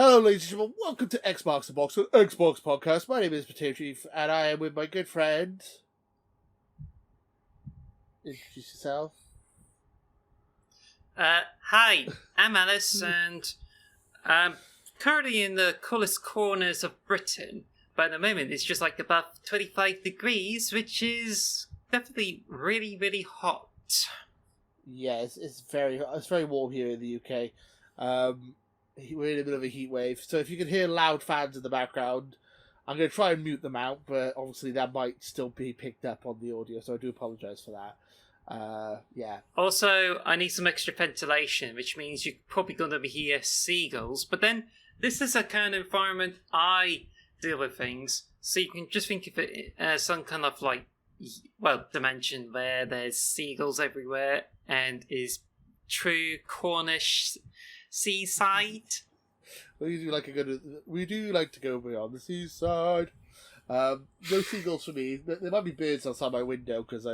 Hello, ladies and gentlemen. Welcome to Xbox the Box, Xbox Podcast. My name is Potato Chief, and I am with my good friend. Introduce yourself. Hi, I'm Alice, and I'm currently in the coolest corners of Britain. But at the moment, it's just like above 25 degrees, which is definitely really, really hot. Yes, it's very warm here in the UK. We're in the middle of a heat wave, so if you can hear loud fans in the background, I'm going to try and mute them out, but obviously that might still be picked up on the audio, so I do apologise for that. Yeah. Also, I need some extra ventilation, which means you're probably going to hear seagulls. But then, this is a kind of environment I deal with things, so you can just think of it as some kind of dimension where there's seagulls everywhere and is true Cornish seaside. We do like to go beyond the seaside. No seagulls for me. There might be birds outside my window because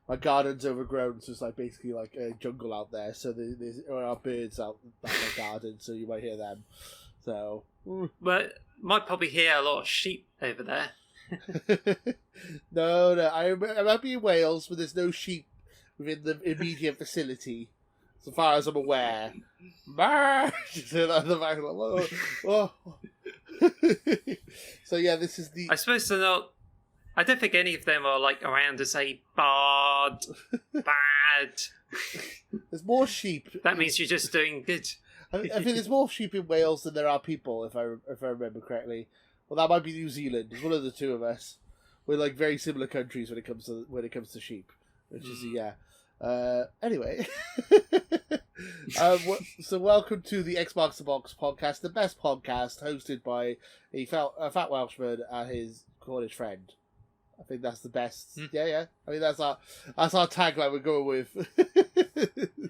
my garden's overgrown, so it's basically like a jungle out there. So there are birds out my garden, so you might hear them. So, but might probably hear a lot of sheep over there. No, I might be in Wales, but there's no sheep within the immediate vicinity, so far as I'm aware. So yeah, this is the. I suppose they're not. I don't think any of them are around to say bad. There's more sheep. That means you're just doing good. I think there's more sheep in Wales than there are people, if I remember correctly. Well, that might be New Zealand. It's one of the two of us. We're very similar countries when it comes to sheep, which is yeah. Anyway, so welcome to the Xbox the Box podcast, the best podcast hosted by a fat Welshman and his Cornish friend. I think that's the best. Yeah. I mean, that's our tagline we're going with.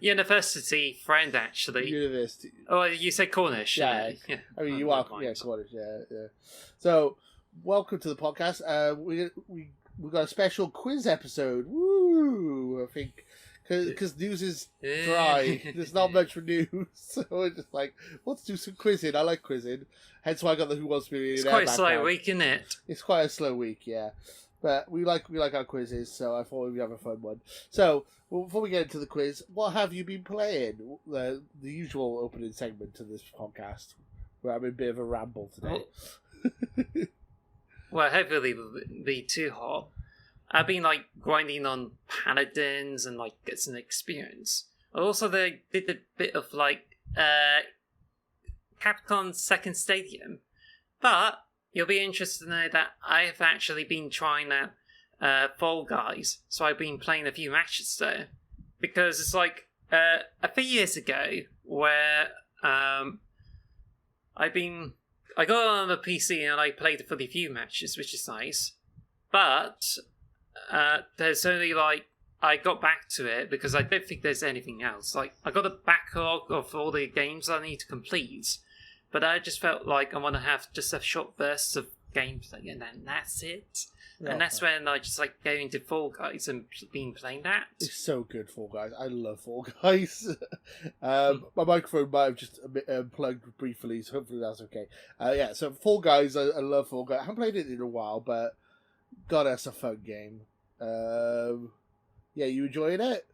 University friend, actually. University. Oh, you said Cornish. Yeah. I mean, you are Cornish. Yeah. So, welcome to the podcast. We got a special quiz episode. Woo! I think because news is dry. There's not much for news, so we're just let's do some quizzing. I like quizzing. Hence why I got the Who Wants to Be a Millionaire. It's quite a slow week, isn't it? It's quite a slow week, yeah. But we like our quizzes, so I thought we'd have a fun one. So, before we get into the quiz, what have you been playing? The usual opening segment to this podcast, where I'm in a bit of a ramble today. Well, hopefully it won't be too hot. I've been grinding on paladins and get some experience. Also, they did a bit of Capcom's second stadium, but you'll be interested to know that I have actually been trying out Fall Guys, so I've been playing a few matches there. Because it's a few years ago where I got on the PC and I played for a few matches, which is nice. But there's only I got back to it because I don't think there's anything else. I got a backlog of all the games I need to complete. But I just felt I want to have just a short burst of gameplay, and then that's it. Yeah, and that's when I just go into Fall Guys and been playing that. It's so good, Fall Guys. I love Fall Guys. My microphone might have just unplugged briefly, so hopefully that's okay. Yeah, so Fall Guys, I love Fall Guys. I haven't played it in a while, but God, that's a fun game. Yeah, you enjoying it?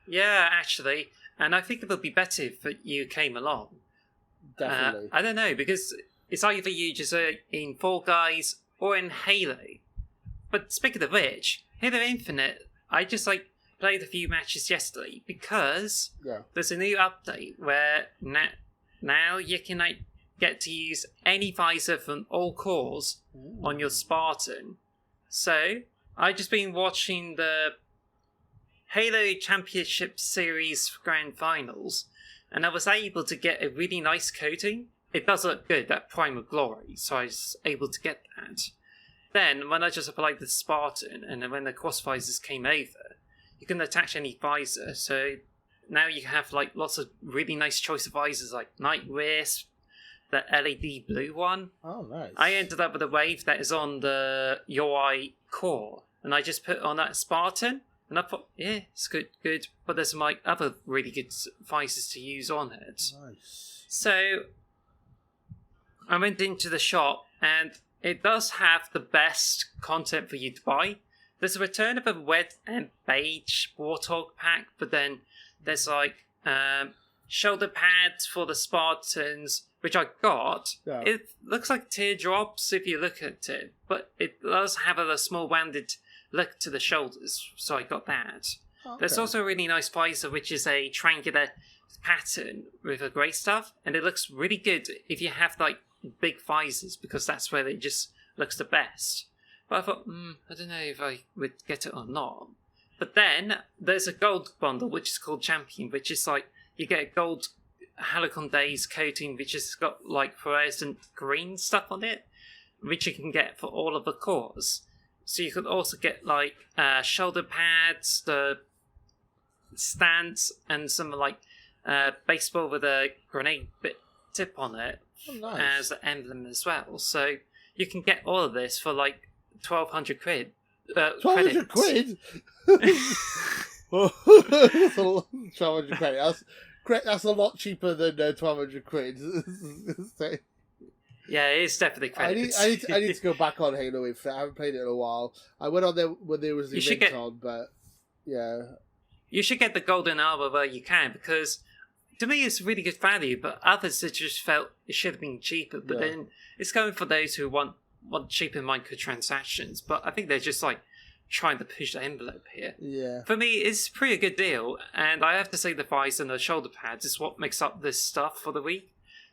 Yeah, actually. And I think it would be better if you came along. Definitely. I don't know, because it's either you just in Fall Guys or in Halo. But speaking of which, Halo Infinite, I just played a few matches yesterday because there's a new update where now you can get to use any visor from all cores on your Spartan. So I've just been watching the Halo Championship Series Grand Finals, and I was able to get a really nice coating. It does look good, that Primal Glory, so I was able to get that. Then, when I just applied the Spartan, and then when the cross visors came over, you can attach any visor, so now you have lots of really nice choice of visors, like Night Wisp, the LED blue one. Oh, nice. I ended up with a wave that is on the UI core, and I just put on that Spartan, And I thought, yeah, it's good. But there's some like other really good visors to use on it. Nice. So I went into the shop, and it does have the best content for you to buy. There's a return of a red and beige Warthog pack, but then there's like shoulder pads for the Spartans, which I got. Yeah. It looks like teardrops if you look at it, but it does have a small rounded look to the shoulders, so I got that. Okay. There's also a really nice visor, which is a triangular pattern with a grey stuff, and it looks really good if you have like big visors, because that's where it just looks the best. But I thought, I don't know if I would get it or not. But then there's a gold bundle, which is called Champion, which is like you get a gold Helicon Days coating, which has got like fluorescent green stuff on it, which you can get for all of the cores. So you could also get like shoulder pads, the stance, and some like baseball with a grenade bit tip on it as an emblem as well. So you can get all of this for like 1,200 quid. 1,200 quid? 1,200 credit. That's a lot cheaper than 1,200 quid. Yeah, it is definitely credits. I need to go back on Halo Infinite. I haven't played it in a while. I went on there when there was the event on, but yeah. You should get the golden armor where you can, because to me it's really good value, but others it just felt it should have been cheaper. But then it's going for those who want cheaper microtransactions. But I think they're just like trying to push the envelope here. Yeah. For me, it's a pretty good deal, and I have to say the visor and the shoulder pads is what makes up this stuff for the week.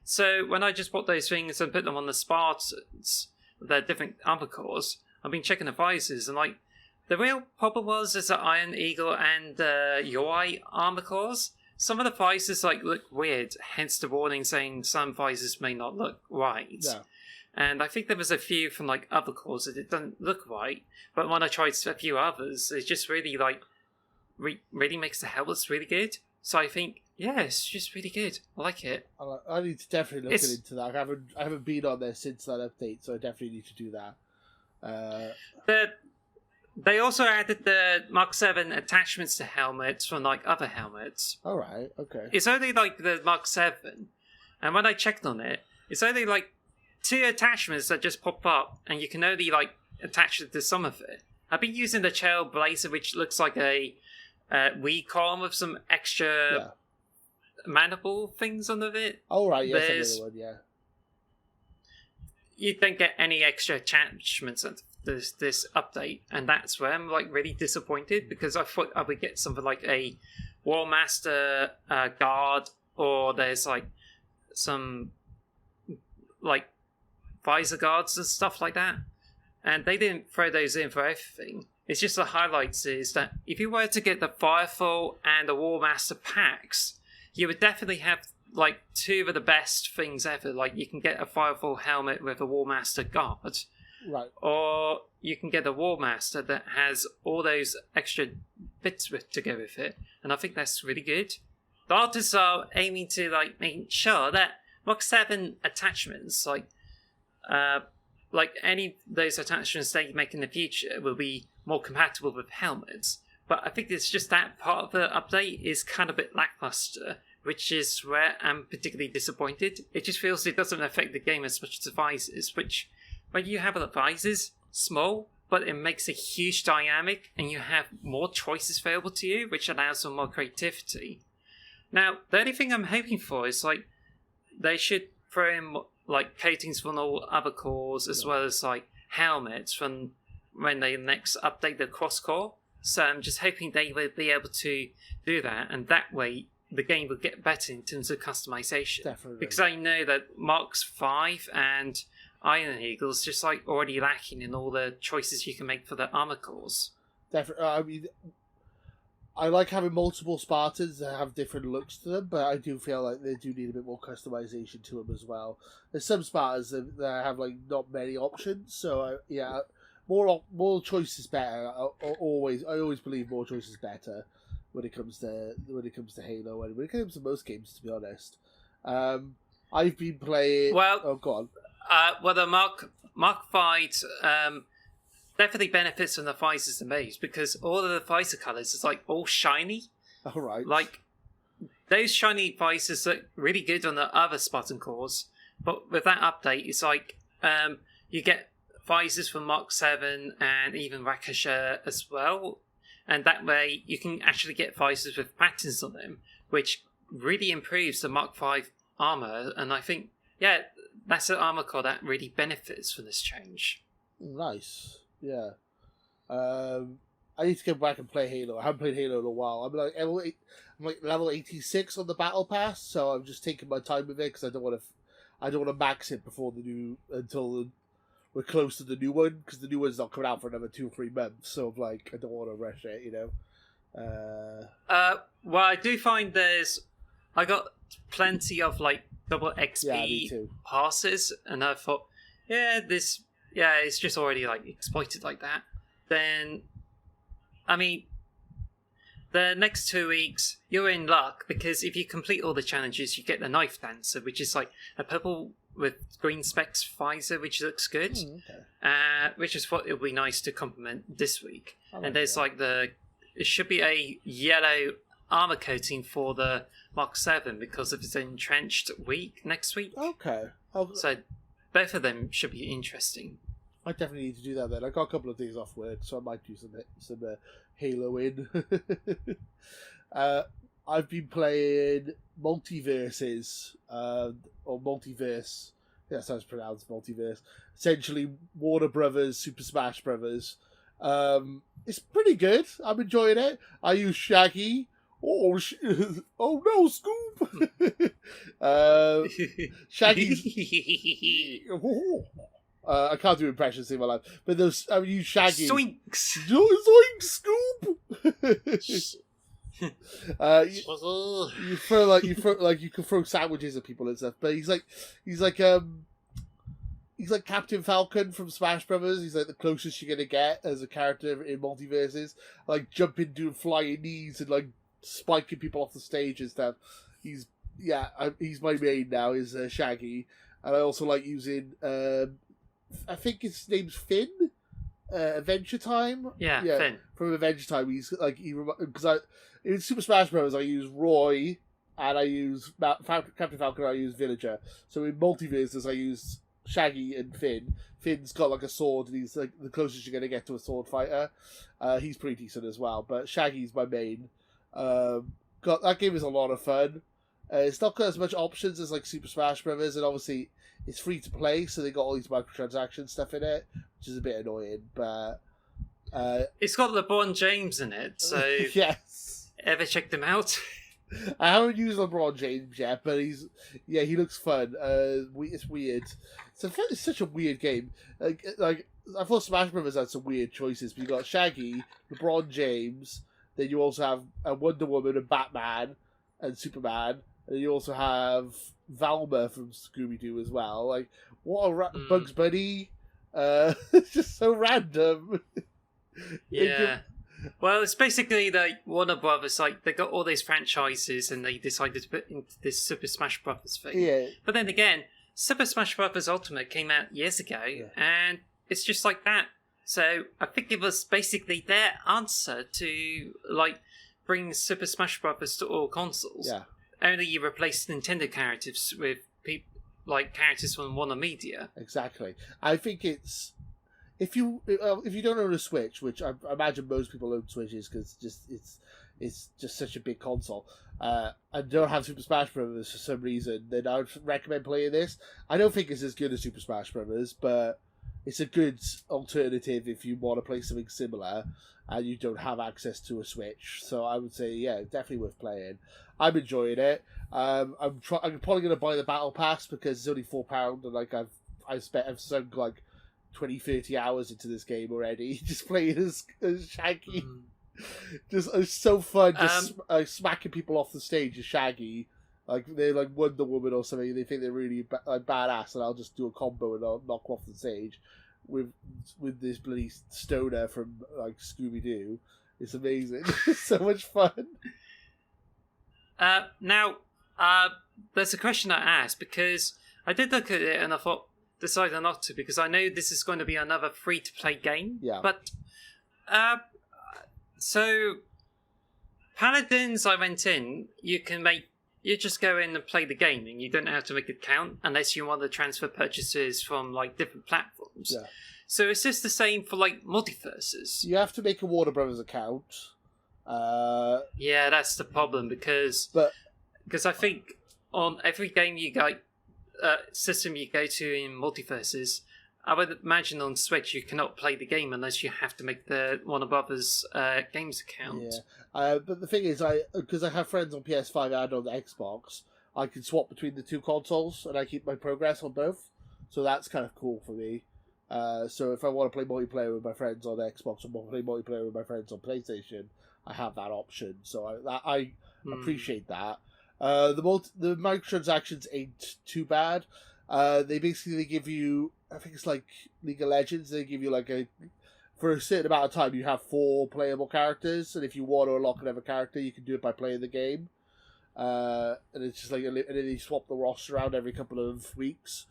So when I just bought those things and put them on the Spartans, their different armor cores, I've been checking the visors, and like the real problem was the Iron Eagle and UI armor cores. Some of the visors like look weird, hence the warning saying some visors may not look right. Yeah. And I think there was a few from like other cores that it doesn't look right. But when I tried a few others, it just really like really makes the helmets really good. So I think, yeah, it's just really good. I like it. I need to definitely look into that. I haven't been on there since that update, so I definitely need to do that. They also added the Mark 7 attachments to helmets from like other helmets. All right, okay. It's only like the Mark 7, and when I checked on it, it's only like 2 attachments that just pop up, and you can only like attach it to some of it. I've been using the Trailblazer, which looks like a Wii column with some extra mandible things under it. Oh right, yes, another one, yeah. You don't get any extra attachments at this update, and that's where I'm like really disappointed, because I thought I would get something like a War Master guard, or there's like some like visor guards and stuff like that, and they didn't throw those in for everything. It's just the highlights is that if you were to get the Firefall and the War Master packs, you would definitely have like 2 of the best things ever. Like you can get a Firefall helmet with a War Master guard, right? Or you can get a War Master that has all those extra bits to go with it, and I think that's really good. The artists are aiming to like make sure that Mark 7 attachments, like any of those attachments they make in the future, will be more compatible with helmets. But I think it's just that part of the update is kind of a bit lackluster, which is where I'm particularly disappointed. It just feels it doesn't affect the game as much as the visors, which when you have the visors, small, but it makes a huge dynamic, and you have more choices available to you, which allows for more creativity. Now, the only thing I'm hoping for is like they should throw in like coatings from all other cores, as well as like helmets from when they next update the cross core. So I'm just hoping they will be able to do that, and that way the game will get better in terms of customization. Definitely. Because I know that Marks 5 and Iron Eagle's just like already lacking in all the choices you can make for the armor cores. Definitely. I mean, I like having multiple Spartans that have different looks to them, but I do feel like they do need a bit more customization to them as well. There's some Spartans that have like not many options, so yeah, more choice is better. I always believe more choice is better when it comes to Halo, and when it comes to most games, to be honest. I've been playing. Well, oh, go on. Well, the Mark 5 definitely benefits from the visors the most because all of the visor colours is like all shiny. All right. Like those shiny visors look really good on the other Spartan cores, but with that update, it's like you get visors from Mark 7 and even Rakasha as well, and that way you can actually get visors with patterns on them, which really improves the Mark 5 armor. And I think, yeah, that's an armor core that really benefits from this change. Nice. Yeah. I need to go back and play Halo. I haven't played Halo in a while. I'm like level 86 on the battle pass, so I'm just taking my time with it because I don't want to max it until we're close to the new one, because the new one's not coming out for another 2 or 3 months. So I'm like, I don't want to rush it, you know. Well, I do find I got plenty of like double XP passes, and I thought, it's just already like exploited like that. Then, I mean, the next 2 weeks you're in luck, because if you complete all the challenges, you get the Knife Dancer, which is like a purple with green specks visor, which looks good. Which is what it would be nice to complement this week. And there's it should be a yellow armor coating for the Mark 7 because of its entrenched week next week. Okay. So both of them should be interesting. I definitely need to do that then. I got a couple of days off work, so I might do some Halo in. I've been playing Multiverses, or Multiverse. Yeah, that's how it's pronounced, Multiverse. Essentially, Warner Brothers, Super Smash Brothers. It's pretty good. I'm enjoying it. I use Shaggy. Oh no, Scoop! Shaggy's... I can't do impressions in my life, but I use Shaggy. Zoinks! Zoinks, Scoop! You can throw sandwiches at people and stuff, but he's like Captain Falcon from Smash Brothers. He's like the closest you're gonna get as a character in Multiverses, like jumping, doing flying knees, and like spiking people off the stage and stuff. He's my main now. Is Shaggy, and I also like using. I think his name's Finn. Adventure Time. Yeah, Finn from Adventure Time. He's like because in Super Smash Bros. I use Roy and I use Captain Falcon. I use Villager. So in Multiverses I use Shaggy and Finn. Finn's got like a sword, and he's like the closest you're gonna get to a sword fighter. He's pretty decent as well, but Shaggy's my main. That game is a lot of fun. It's not got as much options as like Super Smash Bros. And obviously it's free to play, so they got all these microtransaction stuff in it, which is a bit annoying. But it's got LeBron James in it, so yes. Ever checked him out? I haven't used LeBron James yet, but he looks fun. It's weird. It's such a weird game. Like I thought Smash Bros. Had some weird choices, but you got Shaggy, LeBron James, then you also have Wonder Woman and Batman and Superman, and you also have Velma from Scooby-Doo as well. Like, what a Bugs Bunny. It's just so random. Yeah. Well, it's basically like Warner Brothers, like they got all these franchises and they decided to put into this Super Smash Brothers thing. Yeah. But then again, Super Smash Brothers Ultimate came out years ago, and it's just like that. So I think it was basically their answer to like bring Super Smash Brothers to all consoles. Yeah. Only you replace Nintendo characters with characters from Warner Media. Exactly. I think it's if you don't own a Switch, which I imagine most people own Switches because it's just such a big console, and don't have Super Smash Bros. For some reason, then I would recommend playing this. I don't think it's as good as Super Smash Bros., but it's a good alternative if you want to play something similar and you don't have access to a Switch. So I would say, yeah, definitely worth playing. I'm enjoying it. I'm probably going to buy the Battle Pass because it's only £4, and like I've sunk like 20-30 hours into this game already, just playing as Shaggy. Just it's so fun, just smacking people off the stage as Shaggy. Like they're like Wonder Woman or something. They think they're really badass, and I'll just do a combo and I'll knock them off the stage with this bloody stoner from like Scooby Doo. It's amazing. It's so much fun. Now, there's a question I asked because I did look at it and I thought, decided not to because I know this is going to be another free-to-play game. Yeah. But, so, Paladins, I went in, you just go in and play the game, and you don't have to make it count unless you want to transfer purchases from, like, different platforms. Yeah. So is this the same for, like, multiverses? You have to make a Warner Brothers account. Yeah, that's the problem, because I think on every game you go, system you go to in multiverses, I would imagine on Switch you cannot play the game unless you have to make the Warner Brothers games account. Yeah, but the thing is, because I have friends on PS5 and on the Xbox, I can swap between the two consoles and I keep my progress on both. So that's kind of cool for me. So if I want to play multiplayer with my friends on Xbox or play multiplayer with my friends on PlayStation, I have that option. So I appreciate that. The microtransactions ain't too bad. They basically give you, I think it's like League of Legends, they give you like for a certain amount of time you have 4 playable characters, and if you want to unlock another character you can do it by playing the game. And it's just like, and then you swap the roster around every couple of weeks.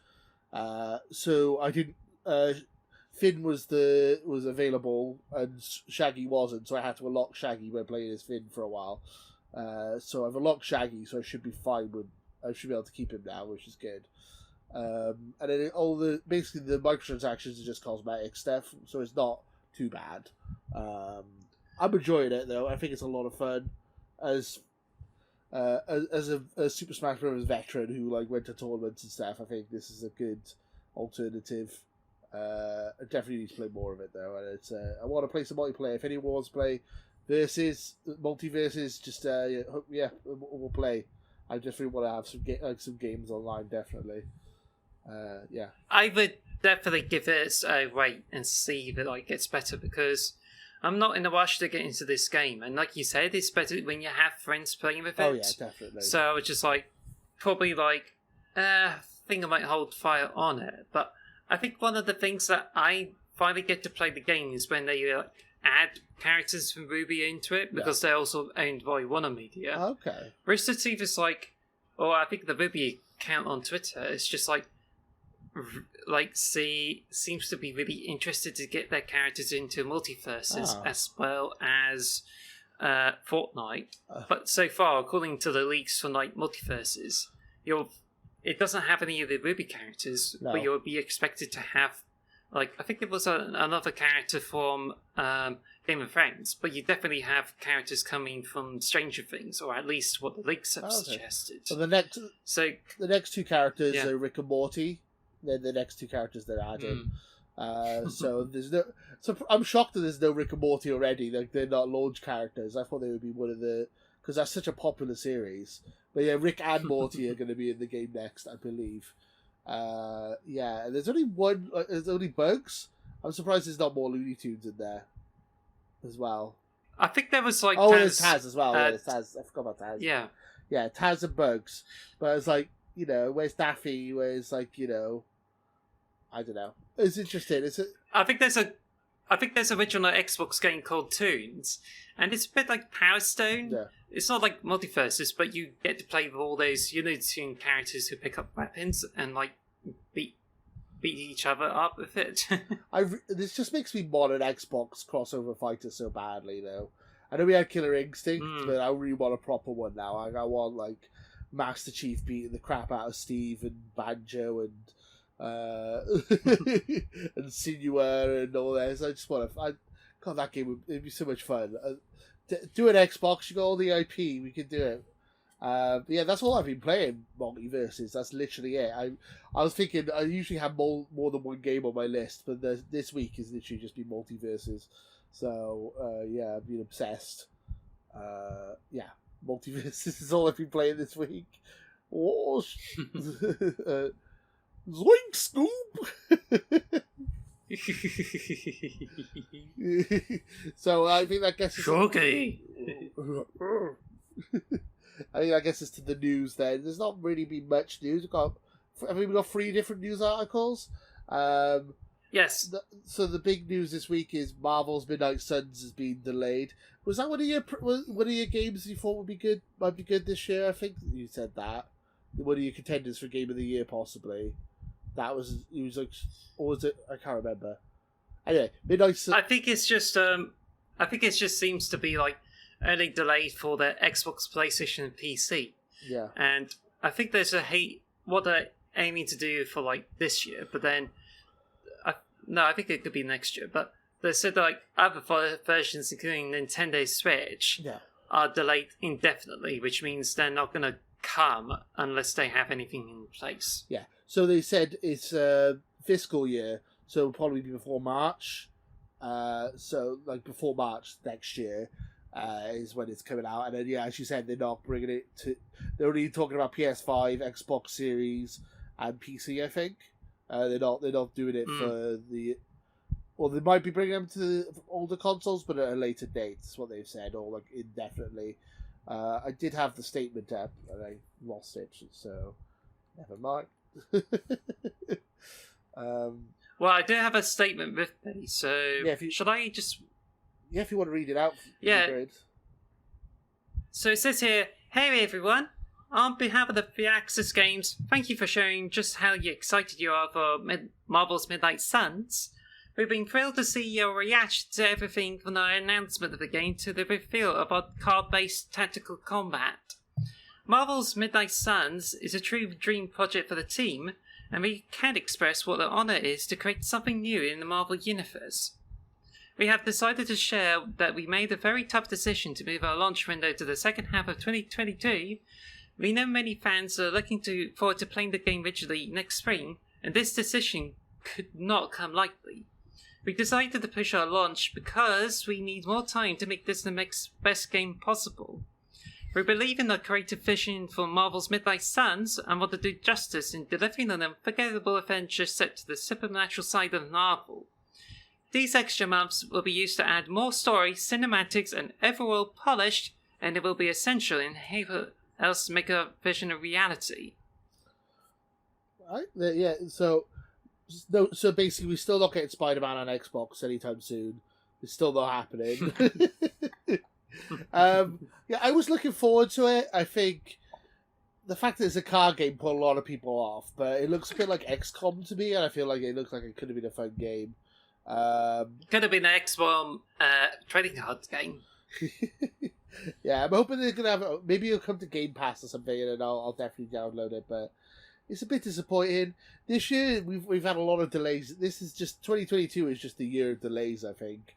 So I didn't, Finn was available and Shaggy wasn't, so I had to unlock Shaggy by playing as Finn for a while. So I've unlocked Shaggy, so I should be fine I should be able to keep him now, which is good. And then basically the microtransactions are just cosmetic stuff, so it's not too bad. I'm enjoying it though. I think it's a lot of fun. As a Super Smash Bros. Veteran who like went to tournaments and stuff, I think this is a good alternative. I definitely need to play more of it though, and it's I want to play some multiplayer. If anyone wants to play multiverses, just we'll play. I definitely want to have some games online, definitely. Yeah, I would definitely give it a wait and see if it gets better, because I'm not in a rush to get into this game, and like you said, it's better when you have friends playing with it. Oh yeah, definitely. So I was just probably think I might hold fire on it, but I think one of the things that I finally get to play the game is when they add characters from Ruby into it, because they're also owned by Warner Media. Okay. Rooster Teeth is I think the Ruby account on Twitter is just seems to be really interested to get their characters into multiverses as well as Fortnite. But so far, according to the leaks from multiverses, it doesn't have any of the Ruby characters, but you'll be expected to have I think it was another character from Game of Thrones, but you definitely have characters coming from Stranger Things, or at least what the leaks have suggested. So the next 2 characters are Rick and Morty. They're the next 2 characters they're adding. So there's no. So I'm shocked that there's no Rick and Morty already. They're not launch characters. I thought they would be one of the, because that's such a popular series. But yeah, Rick and Morty are going to be in the game next, I believe. There's only one. There's only Bugs. I'm surprised there's not more Looney Tunes in there as well. I think there was Taz. There's Taz as well. There's Taz. I forgot about Taz. Yeah, Taz and Bugs. But it's where's Daffy? Where's I don't know. It's interesting. I think there's original Xbox game called Toons, and it's a bit like Power Stone. Yeah. It's not like multiverses, but you get to play with all those Toon characters who pick up weapons and beat each other up with it. This just makes me want an Xbox crossover fighter so badly, though. I know we had Killer Instinct, but I really want a proper one now. I want Master Chief beating the crap out of Steve and Banjo and and Sinua and all this. I just want to. God, that game it'd be so much fun. Do an Xbox. You got all the IP. We can do it. That's all I've been playing. Multiverses. That's literally it. I was thinking I usually have more than one game on my list, but this week has literally just been multiverses. So I've been obsessed. Multiverses is all I've been playing this week. Oh, Zoink Scoop! So I think that gets us. Shogi! I think that gets us to the news then. There's not really been much news. Have we got 3 different news articles? Yes. So the big news this week is Marvel's Midnight Suns has been delayed. Was that one of your games you thought might be good this year? I think you said that. One of your contenders for Game of the Year, possibly. That was he was like, or was it? I can't remember. Anyway, Midnight Suns. I think it's just seems to be like only delayed for the Xbox, PlayStation, and PC. Yeah. And I think there's what they're aiming to do for like this year, but then I think it could be next year. But they said like other versions, including Nintendo Switch, are delayed indefinitely, which means they're not going to come unless they have anything in place. Yeah. So they said it's fiscal year, so it'll probably be before March. So like before March next year is when it's coming out, and then as you said, they're not bringing it to. They're only talking about PS5, Xbox Series, and PC. I think they're not doing it for the. Well, they might be bringing them to the older consoles, but at a later date. That's what they've said, or like indefinitely. I did have the statement up, and I lost it, so never mind. Well, I do have a statement with me, so should I just... Yeah, if you want to read it out. Yeah. Great. So it says here, "Hey everyone, on behalf of the Firaxis Games, thank you for showing just how excited you are for Marvel's Midnight Suns. We've been thrilled to see your reaction to everything from the announcement of the game to the reveal of our card-based tactical combat. Marvel's Midnight Suns is a true dream project for the team, and we can't express what an honour it is to create something new in the Marvel Universe. We have decided to share that we made a very tough decision to move our launch window to the second half of 2022. We know many fans are looking forward to playing the game digitally next spring, and this decision could not come lightly. We decided to push our launch because we need more time to make this the best game possible. We believe in the creative vision for Marvel's Midnight Suns and want to do justice in delivering an unforgettable adventure set to the supernatural side of Marvel. These extra months will be used to add more story, cinematics, and overall polish, and it will be essential in how else to make our vision a reality." Right? Yeah, so basically we're still not getting Spider-Man on Xbox anytime soon. It's still not happening. Yeah, I was looking forward to it. I think the fact that it's a card game put a lot of people off, but it looks a bit like XCOM to me, and I feel like it looks like it could have been a fun game. Could have been an XCOM trading cards game. Yeah, I'm hoping they're gonna have. Maybe it'll come to Game Pass or something, and I'll definitely download it. But it's a bit disappointing. This year we've had a lot of delays. This is just 2022 is just the year of delays. I think.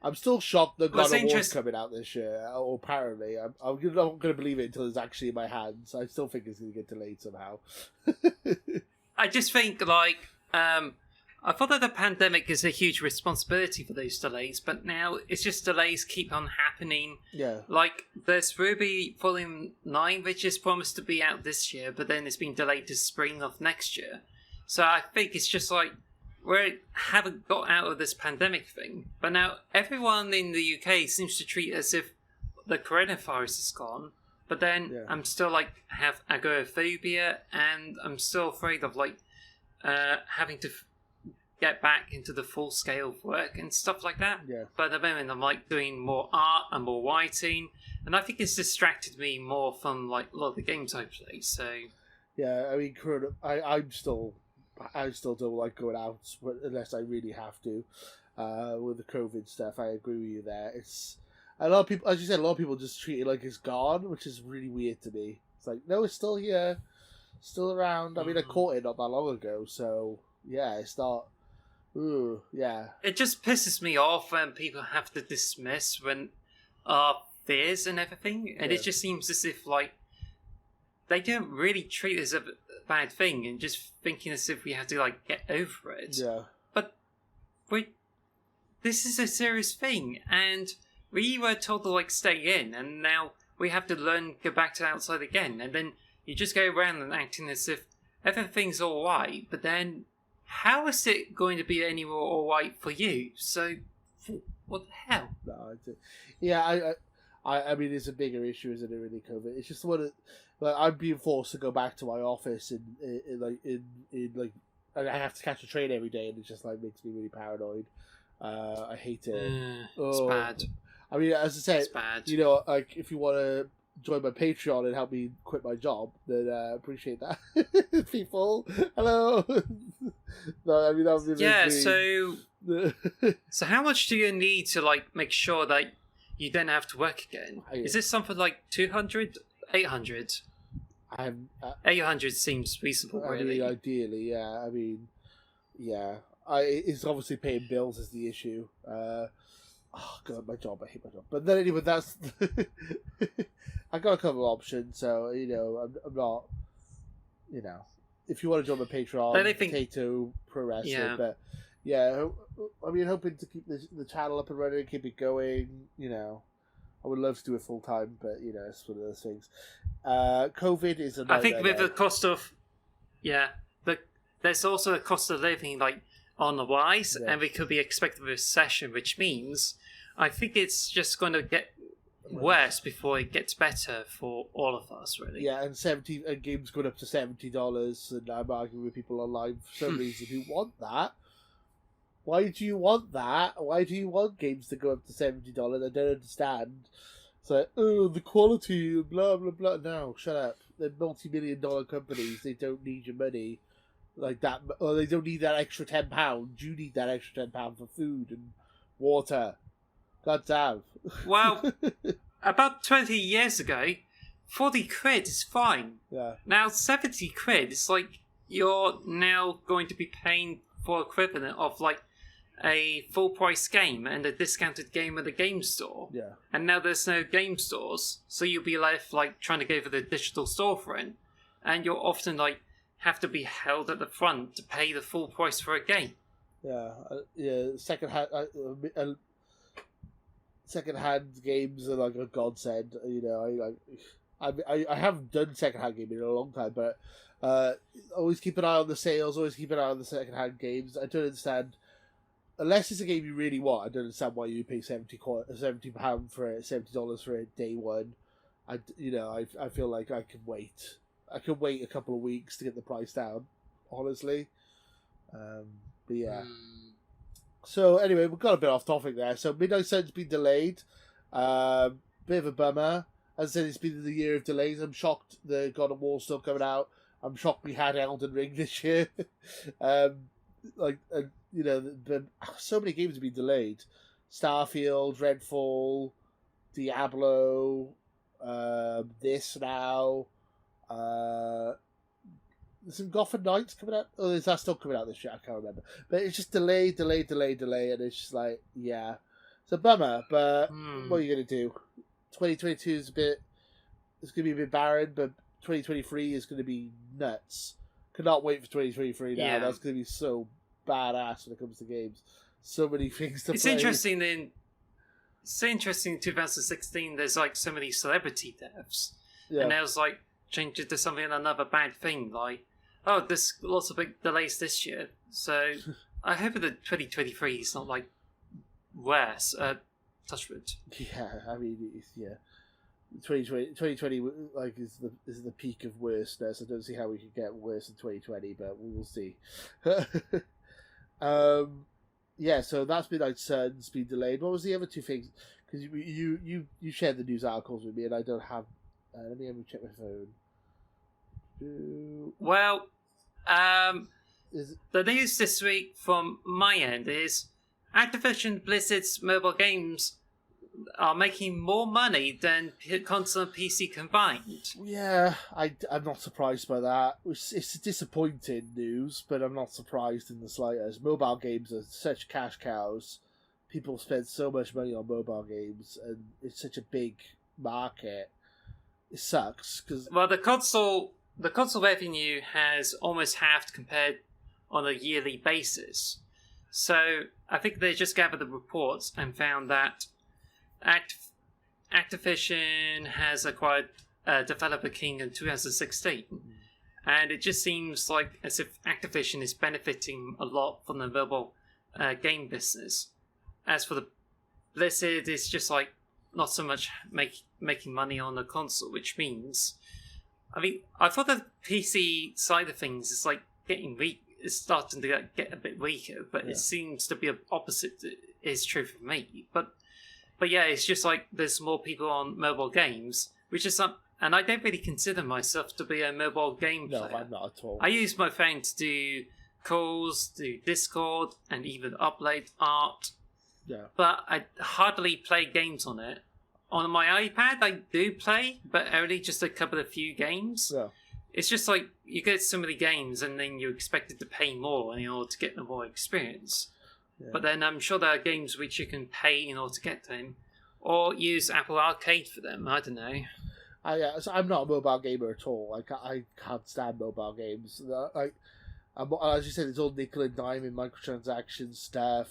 I'm still shocked that God of War's coming out this year. Or apparently, I'm not going to believe it until it's actually in my hands. I still think it's going to get delayed somehow. I just think, like, I thought that the pandemic is a huge responsibility for those delays, but now it's just delays keep on happening. Yeah. Like, there's Ruby Volume 9, which is promised to be out this year, but then it's been delayed to spring of next year. So I think it's just like, we haven't got out of this pandemic thing, but now everyone in the UK seems to treat it as if the coronavirus is gone, but then I'm still like have agoraphobia, and I'm still afraid of like having to get back into the full scale work and stuff like that. Yeah. But at the moment I'm like doing more art and more writing, and I think it's distracted me more from like a lot of the games I play. So yeah, I mean, I still don't like going out unless I really have to. With the COVID stuff, I agree with you there. It's a lot of people, as you said, a lot of people just treat it like it's gone, which is really weird to me. It's like, no, it's still here, still around. I mean, I caught it not that long ago, so yeah, it's not. Ooh, yeah. It just pisses me off when people have to dismiss when our fears and everything, and it just seems as if like they don't really treat it as a bad thing and just thinking as if we have to like get over it. Yeah. But this is a serious thing, and we were told to like stay in, and now we have to learn go back to outside again, and then you just go around and acting as if everything's alright, but then how is it going to be any more alright for you? So what the hell? No, yeah, I mean, it's a bigger issue, isn't it? Really, COVID. It's just one of, like, I'm being forced to go back to my office in and I have to catch a train every day, and it just like makes me really paranoid. I hate it. It's bad. I mean, as I said, it's bad. You know, like if you want to join my Patreon and help me quit my job, then appreciate that. People, hello. No, I mean that would be so how much do you need to like make sure that you don't have to work again? Is this something like 200, 800? 800 seems reasonable, really. I mean, ideally, yeah. I mean, yeah. It's obviously paying bills is the issue. Oh god, my job! I hate my job. But then anyway, that's I got a couple of options, so I'm not. If you want to join my Patreon, Potato Pro Wrestling, Yeah. but yeah, I mean, hoping to keep the channel up and running, keep it going. I would love to do it full time, but it's one of those things. COVID is a nightmare. I think with the cost of, there's also a cost of living like on the rise, and we could be expecting a recession, which means I think it's just going to get worse before it gets better for all of us, really. Yeah, and games going up to $70, and I'm arguing with people online for some reason who want that. Why do you want that? Why do you want games to go up to $70? I don't understand. It's like, oh, the quality, blah, blah, blah. No, shut up. They're multi-million-dollar companies. They don't need your money like that. Or they don't need that extra £10. You need that extra £10 for food and water. God damn. Well, about 20 years ago, 40 quid is fine. Yeah. Now 70 quid, it's like you're now going to be paying for equivalent of like a full price game and a discounted game at the game store. Yeah. And now there's no game stores, so you'll be left like trying to go for the digital storefront, and you'll often like have to be held at the front to pay the full price for a game. Yeah. Second-hand games are like a godsend. I haven't done second-hand gaming in a long time, but always keep an eye on the sales. Always keep an eye on the second-hand games. I don't understand, unless it's a game you really want. I don't understand why you pay £70 for it, $70 for it day one. I feel like I can wait. I could wait a couple of weeks to get the price down. Honestly, but yeah. So anyway, we got a bit off topic there. So Midnight Sun's been delayed. Bit of a bummer. As I said, it's been the year of delays. I'm shocked the God of War's still coming out. I'm shocked we had Elden Ring this year. So many games have been delayed. Starfield, Redfall, Diablo, this now. There's some Gotham Knights coming out. Oh, is that still coming out this year? I can't remember. But it's just delay, and it's just like, yeah. It's a bummer, but what are you going to do? 2022 is it's going to be a bit barren, but 2023 is going to be nuts. Cannot wait for 2023 now. Yeah. That's going to be so badass when it comes to games. So many things to It's play. interesting in 2016, there's like so many celebrity deaths. Yeah. And now it's like changed it to something, another bad thing, like, oh, there's lots of big delays this year. So I hope that 2023 is not like worse. Touch wood. Yeah, I mean, 2020 like is the peak of worstness. I don't see how we could get worse in 2020, but we will see. Yeah, so that's Midnight Sun's been delayed. What was the other two things? Because you shared the news articles with me, and I don't have. Let me check my phone. Well, the news this week from my end is Activision Blizzard's mobile games are making more money than console and PC combined. Yeah, I'm not surprised by that. It's disappointing news, but I'm not surprised in the slightest. Mobile games are such cash cows. People spend so much money on mobile games, and it's such a big market. It sucks because the console revenue has almost halved compared on a yearly basis. So I think they just gathered the reports and found that Activision has acquired Developer King in 2016, and it just seems like as if Activision is benefiting a lot from the mobile game business. As for the Blizzard, it's just like not so much making money on the console, which means, I mean, I thought the PC side of things is like getting weak. It's starting to get a bit weaker, but It seems to be the opposite is true for me. But yeah, it's just like there's more people on mobile games, which is some. And I don't really consider myself to be a mobile game player. No, I'm not at all. I use my phone to do calls, do Discord, and even upload art. Yeah. But I hardly play games on it. On my iPad, I do play, but only just a couple of few games. Yeah. It's just like you get so many games, and then you're expected to pay more in order to get the more experience. Yeah. But then I'm sure there are games which you can pay in order to get them, or use Apple Arcade for them. I don't know. So I'm not a mobile gamer at all. I can't stand mobile games. As you said, it's all nickel and dime in microtransaction stuff.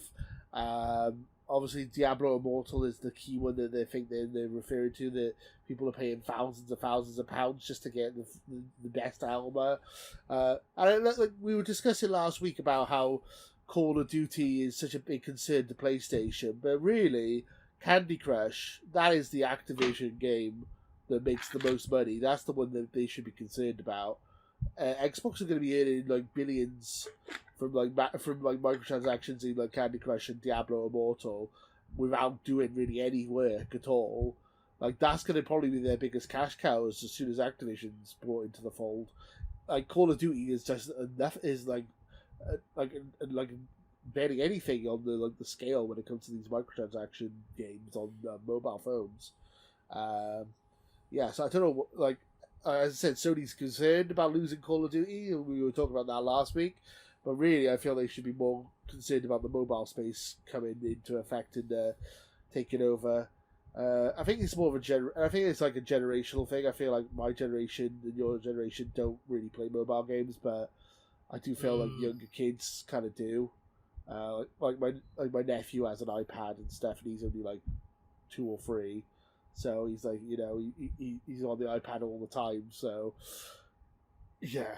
Obviously, Diablo Immortal is the key one that they think they're referring to. That people are paying thousands of pounds just to get the best armor. And we were discussing last week about how Call of Duty is such a big concern to PlayStation, but really, Candy Crush, that is the Activision game that makes the most money. That's the one that they should be concerned about. Xbox are going to be earning like billions from microtransactions in like Candy Crush and Diablo Immortal without doing really any work at all. Like that's going to probably be their biggest cash cows as soon as Activision's brought into the fold. Like Call of Duty is just enough is like barely anything on the scale when it comes to these microtransaction games on mobile phones. So I don't know. Like as I said, Sony's concerned about losing Call of Duty. We were talking about that last week, but really, I feel they should be more concerned about the mobile space coming into effect and taking over. I think it's more of I think it's like a generational thing. I feel like my generation and your generation don't really play mobile games, but I do feel like younger kids kind of do. Like my nephew has an iPad and stuff, and he's only like 2 or 3. So he's like, he's on the iPad all the time. So, yeah.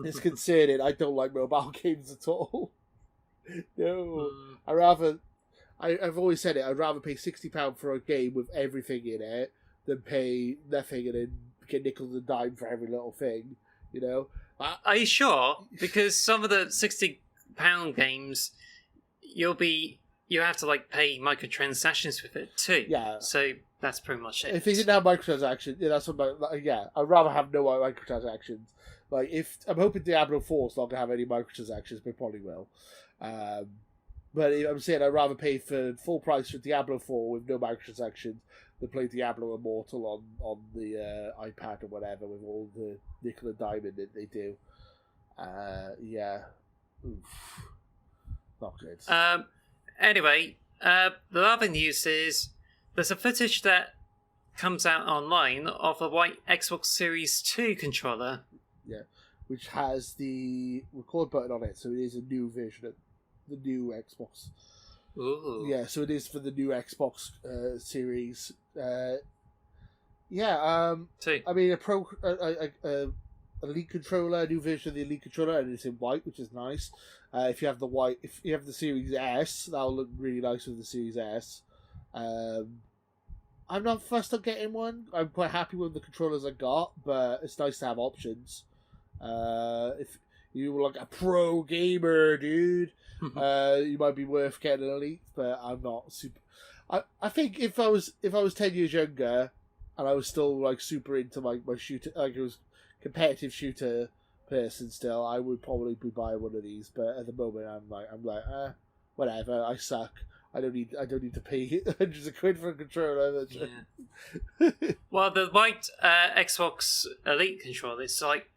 It's concerning. I don't like mobile games at all. No. I've always said it, I'd rather pay £60 for a game with everything in it than pay nothing and then get nickel and dime for every little thing, Are you sure? Because some of the £60 games, you have to like pay microtransactions with it too. Yeah. So that's pretty much it. If they didn't have microtransactions, that's what. I'd rather have no microtransactions. Like if I'm hoping Diablo 4 is not gonna have any microtransactions, but it probably will. But I'm saying I'd rather pay for full price for Diablo 4 with no microtransactions than play Diablo Immortal on the iPad or whatever with all the nickel and diamond that they do. Oof. Not good. Anyway, the other news is there's a footage that comes out online of a white Xbox Series 2 controller. Yeah, which has the record button on it, so it is a new version of the new Xbox. Ooh. Yeah, so it is for the new Xbox Series. Two. I mean, a Elite controller, a new version of the Elite controller, and it's in white, which is nice. If you have the Series S, that'll look really nice with the Series S. I'm not fussed on getting one. I'm quite happy with the controllers I got, but it's nice to have options. If you were like a pro gamer, dude, you might be worth getting an Elite, but I'm not super. I think if I was 10 years younger, and I was still like super into my shooter, like it was competitive shooter person still, I would probably be buying one of these. But at the moment, I'm like, whatever. I suck. I don't need to pay hundreds of quid for a controller. Yeah. Well, the white Xbox Elite controller, it's like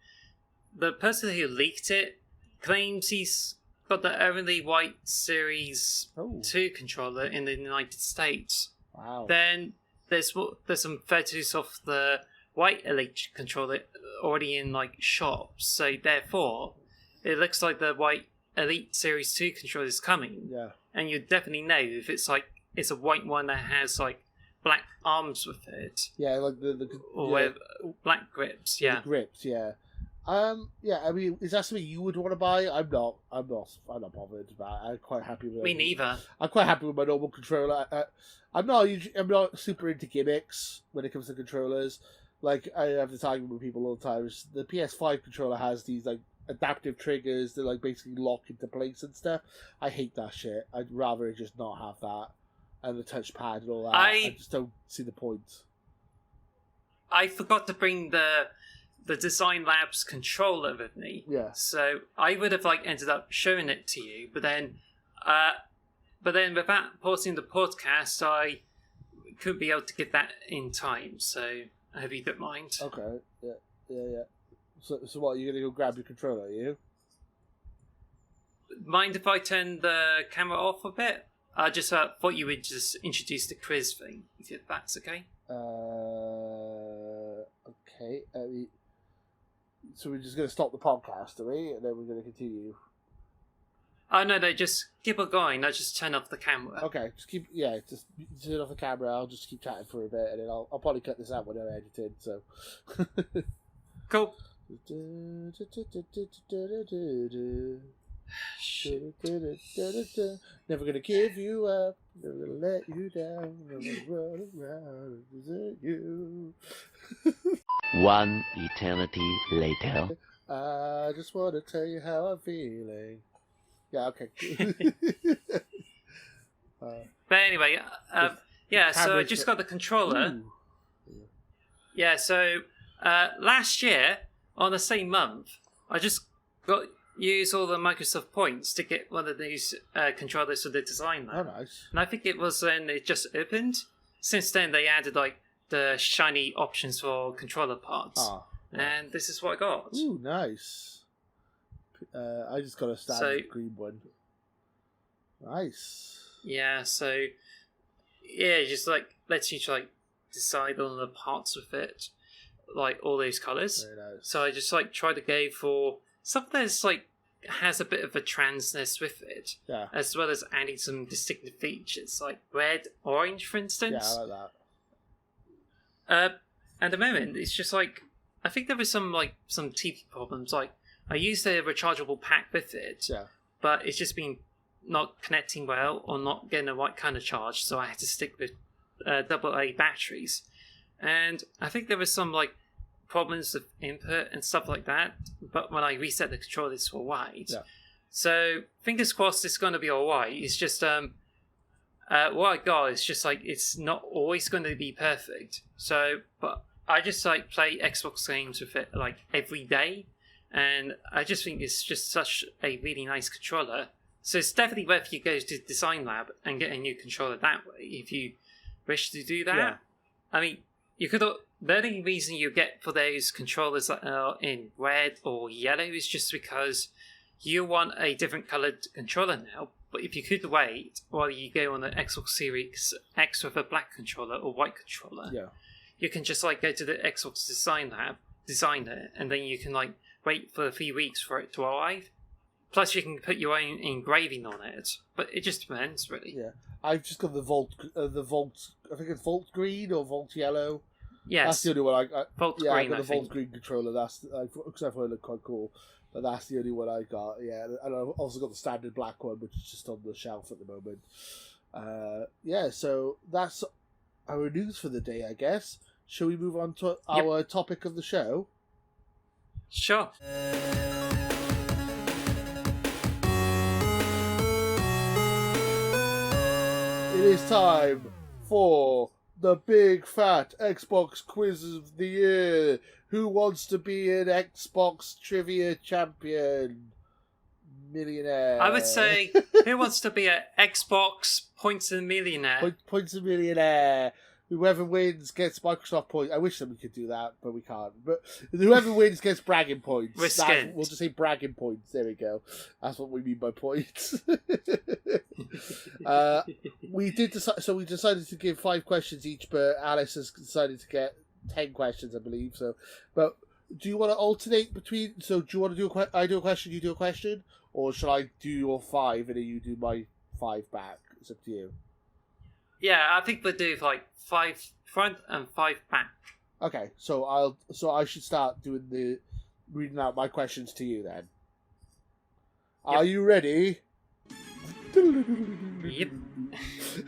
the person who leaked it claims he's got the only white Series 2 controller in the United States. Wow. Then there's some photos of the white Elite controller already in like shops, so therefore it looks like the white Elite Series 2 controller is coming. Yeah. And you definitely know if it's a white one that has like black arms with it. Yeah, like the with black grips. Yeah. The grips. Yeah. Yeah. I mean, is that something you would want to buy? I'm not bothered about it. I'm quite happy with it. Me neither. I'm quite happy with my normal controller. I'm not super into gimmicks when it comes to controllers. Like I have this argument with people all the time. The PS5 controller has these like adaptive triggers that like basically lock into place and stuff. I hate that shit. I'd rather just not have that. and the touchpad and all that. I just don't see the point. I forgot to bring the Design Labs controller with me. Yeah. So I would have ended up showing it to you, but then without pausing the podcast, I couldn't be able to get that in time. So I hope you don't mind. Okay. Yeah. So what? Are you gonna go grab your controller? Are you? Mind if I turn the camera off a bit? I just thought you would just introduce the quiz thing. If that's okay. Okay. So we're just going to stop the podcast, are we? And then we're going to continue. Oh, no, just keep it going. I'll just turn off the camera. Okay, just turn off the camera. I'll just keep chatting for a bit, and then I'll probably cut this out when I'm edited, so. Cool. Never gonna give you up, never gonna let you down, never run around and desert you. One eternity later. I just want to tell you how I'm feeling. Yeah, okay. But anyway, so I just got the controller. Ooh. Yeah, so last year, on the same month, I just use all the Microsoft points to get one of these controllers for the Design Lab. Oh, nice. And I think it was when it just opened. Since then, they added the shiny options for controller parts. Oh, yeah. And this is what I got. Ooh, nice. I just got a standard green one. Nice. Yeah, so it just lets you decide on the parts with it, all those colours. Very nice. So I just try to go for something that's has a bit of a transness with it, Yeah. as well as adding some distinctive features like red, orange, for instance. Yeah, I like that. At the moment, it's just I think there was some TV problems. I used a rechargeable pack with it, Yeah. but it's just been not connecting well or not getting the right kind of charge, so I had to stick with AA batteries. And I think there was some problems with input and stuff like that, but when I reset the controller, it's all right. Yeah. So fingers crossed it's going to be all right. It's just what I got is just it's not always going to be perfect. So, but I just play Xbox games with it every day, and I just think it's just such a really nice controller. So it's definitely worth you go to Design Lab and get a new controller that way if you wish to do that. Yeah. I mean, you could. The only reason you get for those controllers that are in red or yellow is just because you want a different coloured controller now. But if you could wait while you go on the Xbox Series X with a black controller or white controller, Yeah. you can just go to the Xbox Design Lab, design it, and then you can wait for a few weeks for it to arrive. Plus, you can put your own engraving on it, but it just depends, really. Yeah, I've just got the Volt. I think it's Volt Green or Volt Yellow. Yes, That's the only one I Volt yeah, Green. I got the Volt Green controller. That's because I thought it looked quite cool. But that's the only one I got. Yeah, and I've also got the standard black one, which is just on the shelf at the moment. Yeah, so that's our news for the day, I guess. Shall we move on to our topic of the show? Sure. It is time for the big fat Xbox quiz of the year. Who wants to be an Xbox trivia champion? Millionaire. I would say, who wants to be an Xbox Pointsillionare? Pointsillionare. Whoever wins gets Microsoft points. I wish that we could do that, but we can't. But whoever wins gets bragging points. We're skint. We'll just say bragging points. There we go. That's what we mean by points. We decided to give 5 questions each, but Alice has decided to get 10 questions, I believe. So, but do you want to alternate between? So, do you want to do I do a question, you do a question, or shall I do your 5 and then you do my 5 back? It's up to you. Yeah, I think we'll do 5 front and 5 back. Okay, so I should start reading out my questions to you then. Yep. Are you ready? Yep.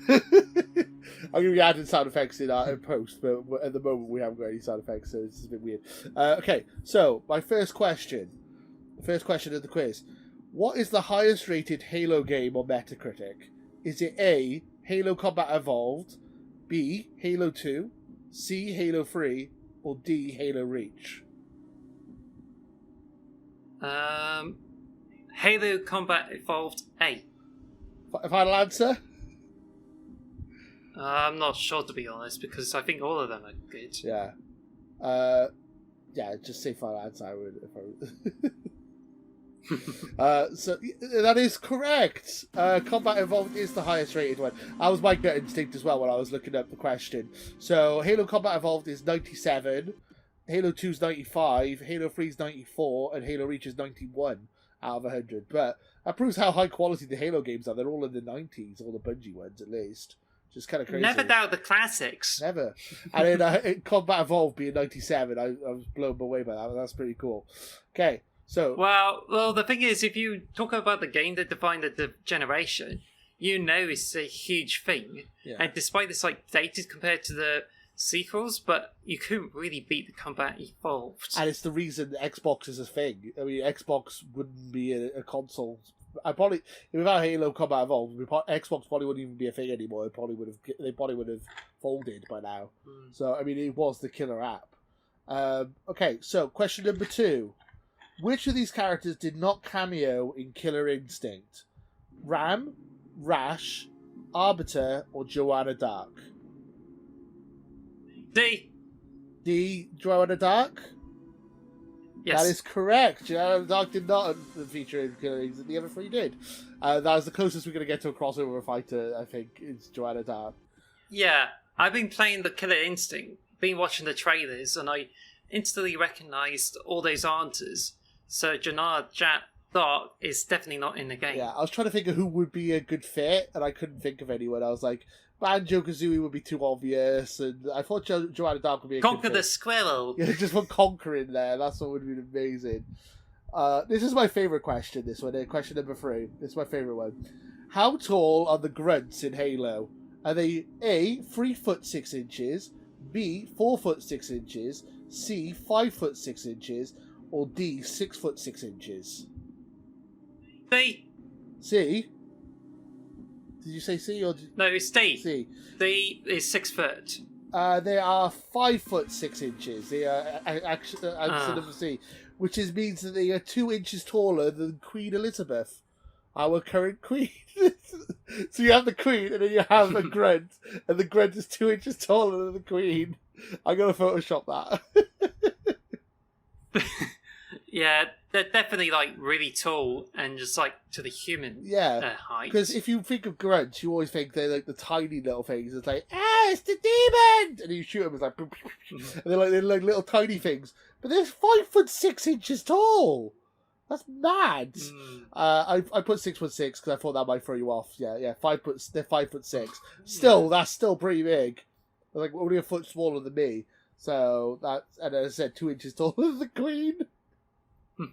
I'm going to be adding sound effects in post, but at the moment we haven't got any sound effects, so it's a bit weird. Okay, so my first question of the quiz. What is the highest rated Halo game on Metacritic? Is it A, Halo Combat Evolved, B, Halo 2, C, Halo 3, or D, Halo Reach? Halo Combat Evolved 8. Final answer? I'm not sure, to be honest, because I think all of them are good. Yeah. Yeah, just say final answer. I would. So that is correct. Combat Evolved is the highest rated one. That was my gut instinct as well when I was looking up the question. So Halo Combat Evolved is 97, Halo 2 is 95, Halo 3 is 94, and Halo Reach is 91 out of 100. But that proves how high quality the Halo games are. They're all in the 90s, all the Bungie ones at least. Just kind of crazy. Never doubt the classics. Never. And in Combat Evolved being 97, I was blown away by that. That's pretty cool. Okay, so... Well, the thing is, if you talk about the game that defined the generation, you know it's a huge thing. Yeah. And despite it's dated compared to the sequels, but you couldn't really beat the Combat Evolved. And it's the reason Xbox is a thing. I mean, Xbox wouldn't be a console... without Halo Combat Evolved, Xbox probably wouldn't even be a thing anymore. They probably would have folded by now. So I mean, it was the killer app. Okay, so question number 2: which of these characters did not cameo in Killer Instinct? Ram, Rash, Arbiter, or Joanna Dark? D. Joanna Dark. Yes. That is correct. Joanna Dark did not feature in Killer Instinct. The other 3 did. That was the closest we're going to get to a crossover fighter, I think, is Joanna Dark. Yeah, I've been playing the Killer Instinct, been watching the trailers, and I instantly recognised all those answers. So Joanna Dark is definitely not in the game. Yeah, I was trying to think of who would be a good fit, and I couldn't think of anyone. I was like, Banjo-Kazooie would be too obvious, and I thought Joanna Dark would be a Conquer good fit. the Squirrel! Yeah, just put Conquer in there. That's what would be amazing. This is my favourite question, this one. Question number 3. This is my favourite one. How tall are the grunts in Halo? Are they A, 3 foot 6 inches, B, 4 foot 6 inches, C, 5 foot 6 inches, or D, 6 foot 6 inches? C? Did you say C or... No, it's D. C. D is 6 foot. They are 5 foot 6 inches. They are actually of C, which means that they are 2 inches taller than Queen Elizabeth, our current queen. So you have the queen, and then you have a grunt, and the grunt is 2 inches taller than the queen. I'm gonna Photoshop that. Yeah, they're definitely really tall and just to the human height. Because if you think of grunts, you always think they're the tiny little things. It's it's the demon, and you shoot them, it's and they're like little tiny things. But they're 5 foot 6 inches tall. That's mad. I put 6 foot 6 because I thought that might throw you off. Yeah, they're 5 foot 6. Still, that's still pretty big. They're only a foot smaller than me. So and as I said, 2 inches taller than the queen. I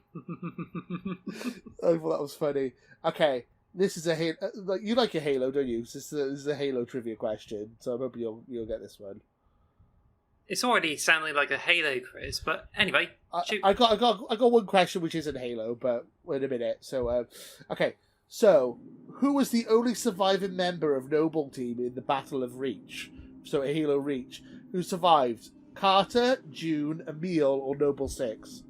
thought that was funny. Okay, this is a Halo. You like your Halo, don't you? This is a Halo trivia question, so I hope you'll get this one. It's already sounding like a Halo quiz, but anyway, shoot. I got one question which isn't Halo, but wait a minute. So, okay, so who was the only surviving member of Noble Team in the Battle of Reach? So Halo Reach, who survived? Carter, June, Emil, or Noble 6?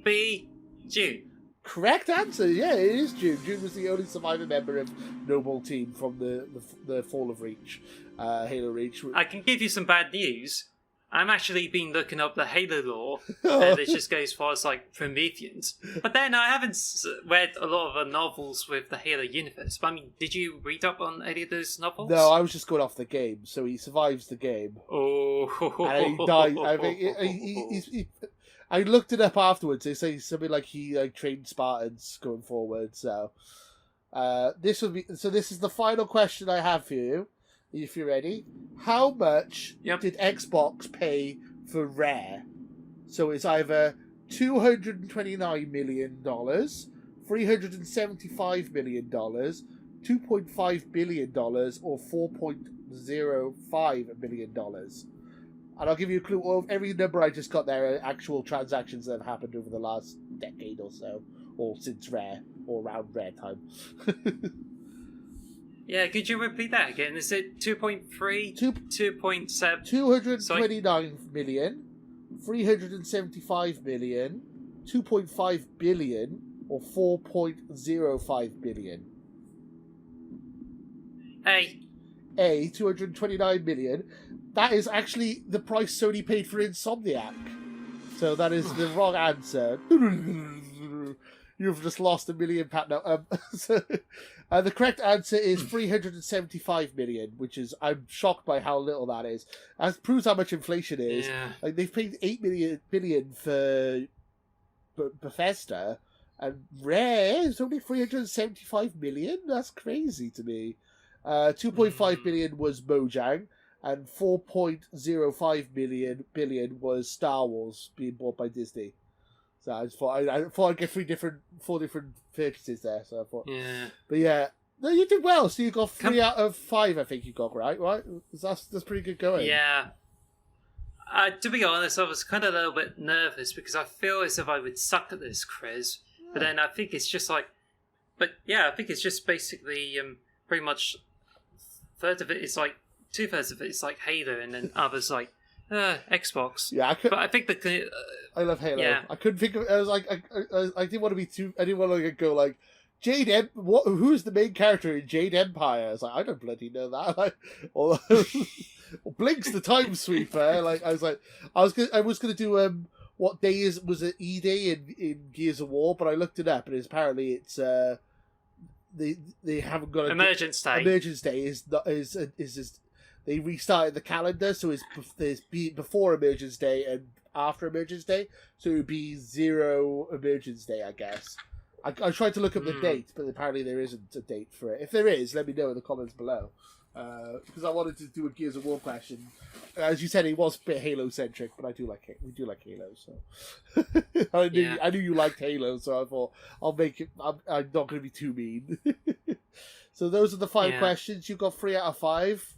B. June. Correct answer. Yeah, it is June. June was the only surviving member of Noble Team from the Fall of Reach, Halo Reach. I can give you some bad news. I'm actually been looking up the Halo lore, and it just goes as far as Prometheans. But then I haven't read a lot of the novels with the Halo universe. But I mean, did you read up on any of those novels? No, I was just going off the game. So he survives the game. Oh, and he died. I think I looked it up afterwards. They say something like he trained Spartans going forward. So this is the final question I have for you. If you're ready, how much did Xbox pay for Rare? So it's either $229 million, $375 million, $2.5 billion, or $4.05 million. And I'll give you a clue. Every number I just got there are actual transactions that have happened over the last decade or so, or since Rare, or around Rare time. Yeah, could you repeat that again? Is it 2.3, 2.7? 229 million, 375 million, 2.5 billion, or 4.05 billion? A, 229 million. That is actually the price Sony paid for Insomniac. So that is the wrong answer. You've just lost £1 million. No, the correct answer is 375 million, which is, I'm shocked by how little that is. That proves how much inflation is. Yeah. Like, they've paid 8 billion for Bethesda, and Rare is only 375 million. That's crazy to me. 2.5 billion was Mojang, and 4.05 billion was Star Wars being bought by Disney. So I thought I'd get four different purchases there. So I thought, yeah. But yeah, no, you did well. So you got 3 out of 5. I think you got right. That's pretty good going. Yeah. To be honest, I was kind of a little bit nervous because I feel as if I would suck at this quiz. But then I think it's just like, I think it's just basically pretty much two-thirds of it is like Halo, and then others like Xbox. Yeah, but I think I love Halo. Yeah. I couldn't think of. I was like, I didn't want to be too. I didn't want to go like Jade. Who's the main character in Jade Empire? I was like, I don't bloody know that. Like, or Blink's the Time Sweeper. Like, I was gonna do what day was it E Day in Gears of War, but I looked it up and apparently it's they haven't got Emergence Day. Emergence Day is they restarted the calendar, so there's before Emergence Day and after Emergence Day, so it would be 0 Emergence Day, I guess. I tried to look up the date, but apparently there isn't a date for it. If there is, let me know in the comments below. Because I wanted to do a Gears of War question. As you said, it was a bit Halo centric, but we do like Halo, so I knew you liked Halo, so I thought I'll make it. I'm not going to be too mean. So those are the 5 questions. You got 3 out of 5.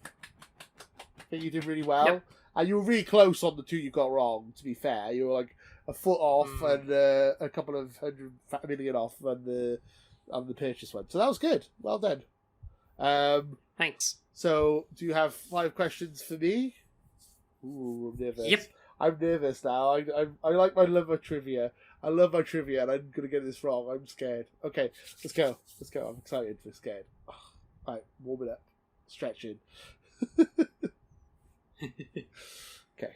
I think you did really well, and you were really close on the 2 you got wrong. To be fair, you were like a foot off and a couple of 100 million off on the purchase one. So that was good. Well done. Thanks. So, do you have 5 questions for me? Ooh, I'm nervous. Yep. I'm nervous now. I love my trivia. I love my trivia, and I'm gonna get this wrong. I'm scared. Okay, let's go. I'm excited but scared. Right, warm it up, stretching. Okay.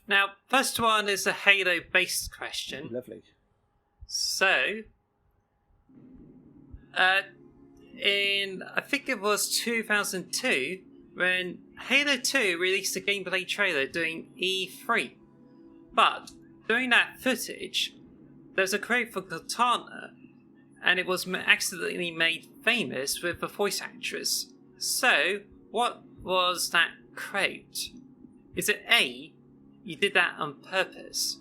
Now, first one is a Halo-based question. Lovely. So, in I think it was 2002 when Halo 2 released a gameplay trailer during E3. But during that footage, there's a quote for Cortana, and it was accidentally made famous with the voice actress. So, what was that quote? Is it A, you did that on purpose?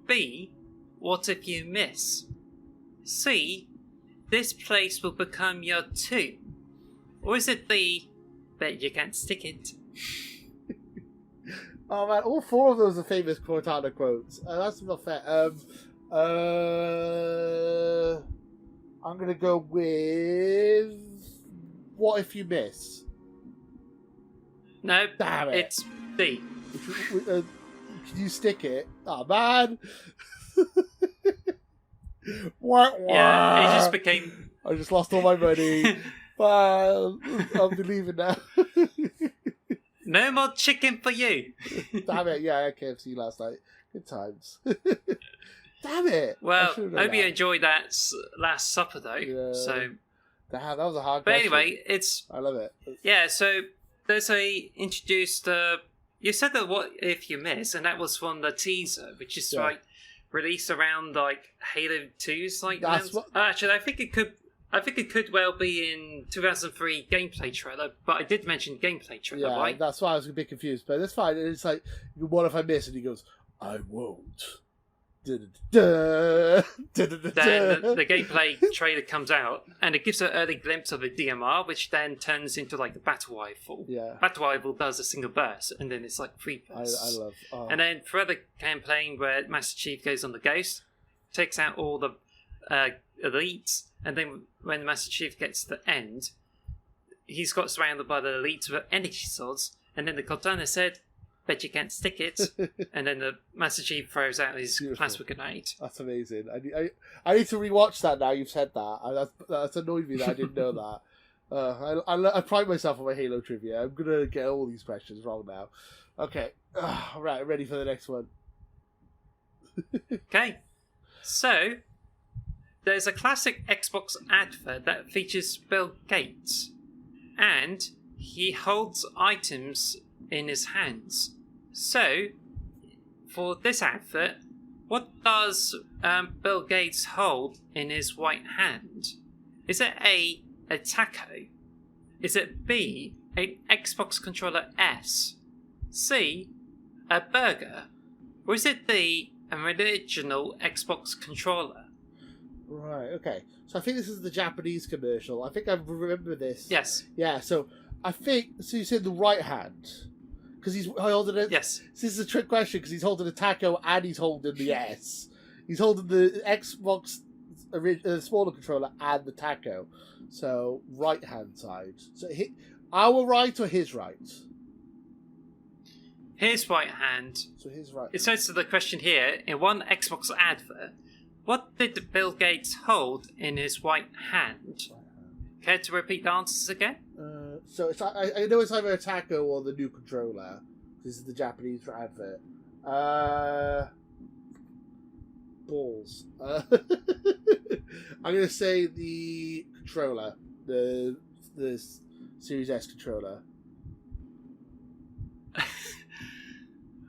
B, what if you miss? C, this place will become your tomb? Or is it D, that you can't stick it? Oh man, all 4 of those are famous Cortana quotes. That's not fair. I'm gonna go with what if you miss? No, damn it! It's D. Can you stick it? Oh man! Yeah, it just became. I just lost all my money. Well, I'll be leaving now. No more chicken for you. Damn it! Yeah, I had KFC last night. Good times. Damn it! Well, I hope you enjoyed that Last Supper though. Yeah. So, damn, that was a hard. But question. anyway, I love it. Yeah, so there's introduced. You said that what if you miss, and that was from the teaser, which is like released around like Halo 2's like. Actually, I think it could well be in 2003 gameplay trailer, but I did mention gameplay trailer, right? That's why I was a bit confused, but it's fine. It's like, what if I miss? And he goes, I won't. Then the gameplay trailer comes out, and it gives an early glimpse of a DMR, which then turns into like the battle rifle. Yeah. Battle rifle does a single burst, and then it's like 3 bursts. I love. Oh. And then further campaign where Master Chief goes on the Ghost, takes out all the elites, and then when the Master Chief gets to the end, he's got surrounded by the elites with energy swords, and then the Cortana said, "Bet you can't stick it," and then the Master Chief throws out his plasma grenade. That's amazing. I need to rewatch that now. You've said that. That's annoyed me that I didn't know that. I pride myself on my Halo trivia. I'm gonna get all these questions wrong now. Okay, right. I'm ready for the next one. Okay, so there's a classic Xbox advert that features Bill Gates, and he holds items in his hands. So, for this advert, what does Bill Gates hold in his right hand? Is it A, a taco? Is it B, an Xbox controller S? C, a burger? Or is it D, an original Xbox controller? Right, okay. So I think this is the Japanese commercial. I think I remember this. Yes. Yeah, so I think... So you said the right hand. Because he's holding it... Yes. So this is a trick question because he's holding a taco and he's holding the S. He's holding the Xbox smaller controller and the taco. So, right hand side. So, our right or his right? His right hand. So, his right. It says to the question here, in one Xbox advert, what did Bill Gates hold in his right hand? Care to repeat the answers again? So, I know it's either a taco or the new controller. This is the Japanese advert. Balls. I'm going to say the controller. The Series S controller.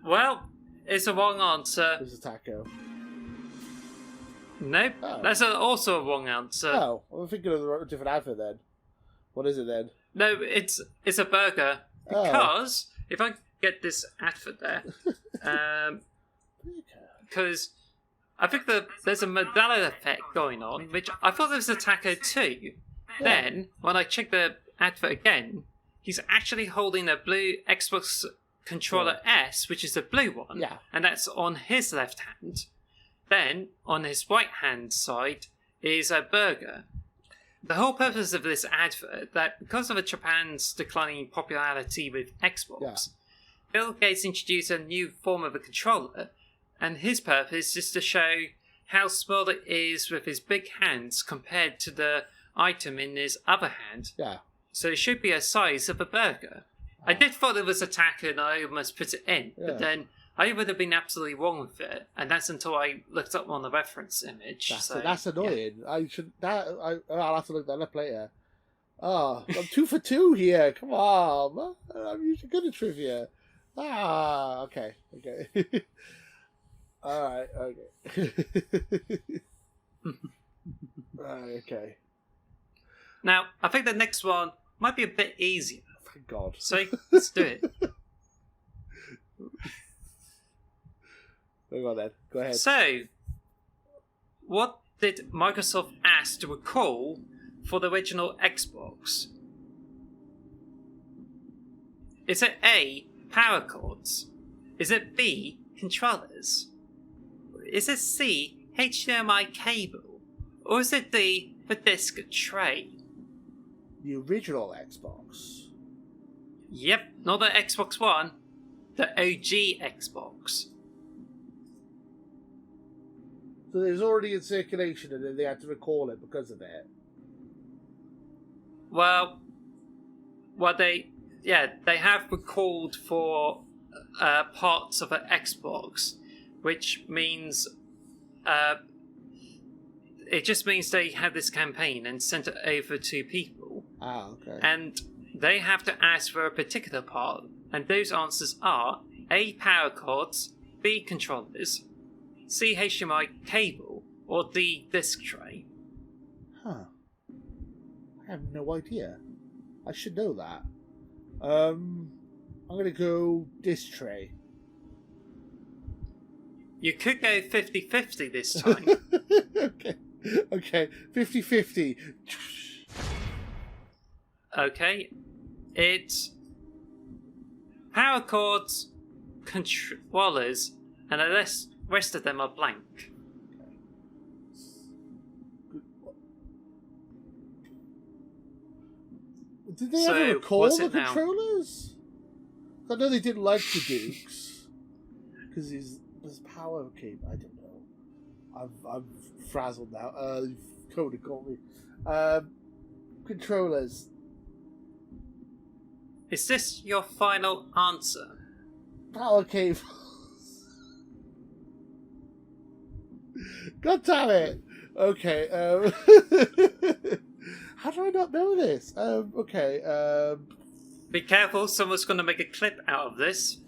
Well, it's a wrong answer. It's a taco. Nope, that's also a wrong answer. Oh, I'm thinking of a different advert then. What is it then? No, it's a burger. Because, if I get this advert there, because I think there's a Mandela effect going on, which I thought there was a taco too. Yeah. Then, when I check the advert again, he's actually holding a blue Xbox controller S, which is a blue one, Yeah. and that's on his left hand. Then, on his right hand side, is a burger. The whole purpose of this advert, that because of Japan's declining popularity with Xbox, Bill Gates introduced a new form of a controller, and his purpose is to show how small it is with his big hands compared to the item in his other hand. Yeah. So it should be a size of a burger. I did thought it was a taco and I almost put it in, but then I would have been absolutely wrong with it, and that's until I looked up on the reference image. That's annoying. Yeah. I'll have to look that up later. Oh, I'm 2 for 2 here. Come on, I'm usually good at trivia. Okay. All right, okay. Okay. Now, I think the next one might be a bit easier. Thank God. So let's do it. Go on then. Go ahead. So, what did Microsoft ask to recall for the original Xbox? Is it A, power cords? Is it B, controllers? Is it C, HDMI cable? Or is it D, the disc tray? The original Xbox. Yep, not the Xbox One, the OG Xbox. So it was already in circulation and then they had to recall it because of it. Well, they have recalled for parts of an Xbox, which means it just means they have this campaign and sent it over to people. Okay. And they have to ask for a particular part, and those answers are A, power cords, B, controllers, C, HDMI cable, or D, disc tray. Huh. I have no idea. I should know that. I'm going to go disc tray. You could go 50-50 this time. Okay. 50-50. Okay. It's power cords, controllers, and the rest of them are blank. Did they So, ever recall what's the it now? controllers? I know they didn't like the Dukes because his power came. I don't know. I'm frazzled now. Cody called me. Controllers. Is this your final answer? Power cables. God damn it. Okay. How do I not know this? Okay. Be careful, someone's going to make a clip out of this.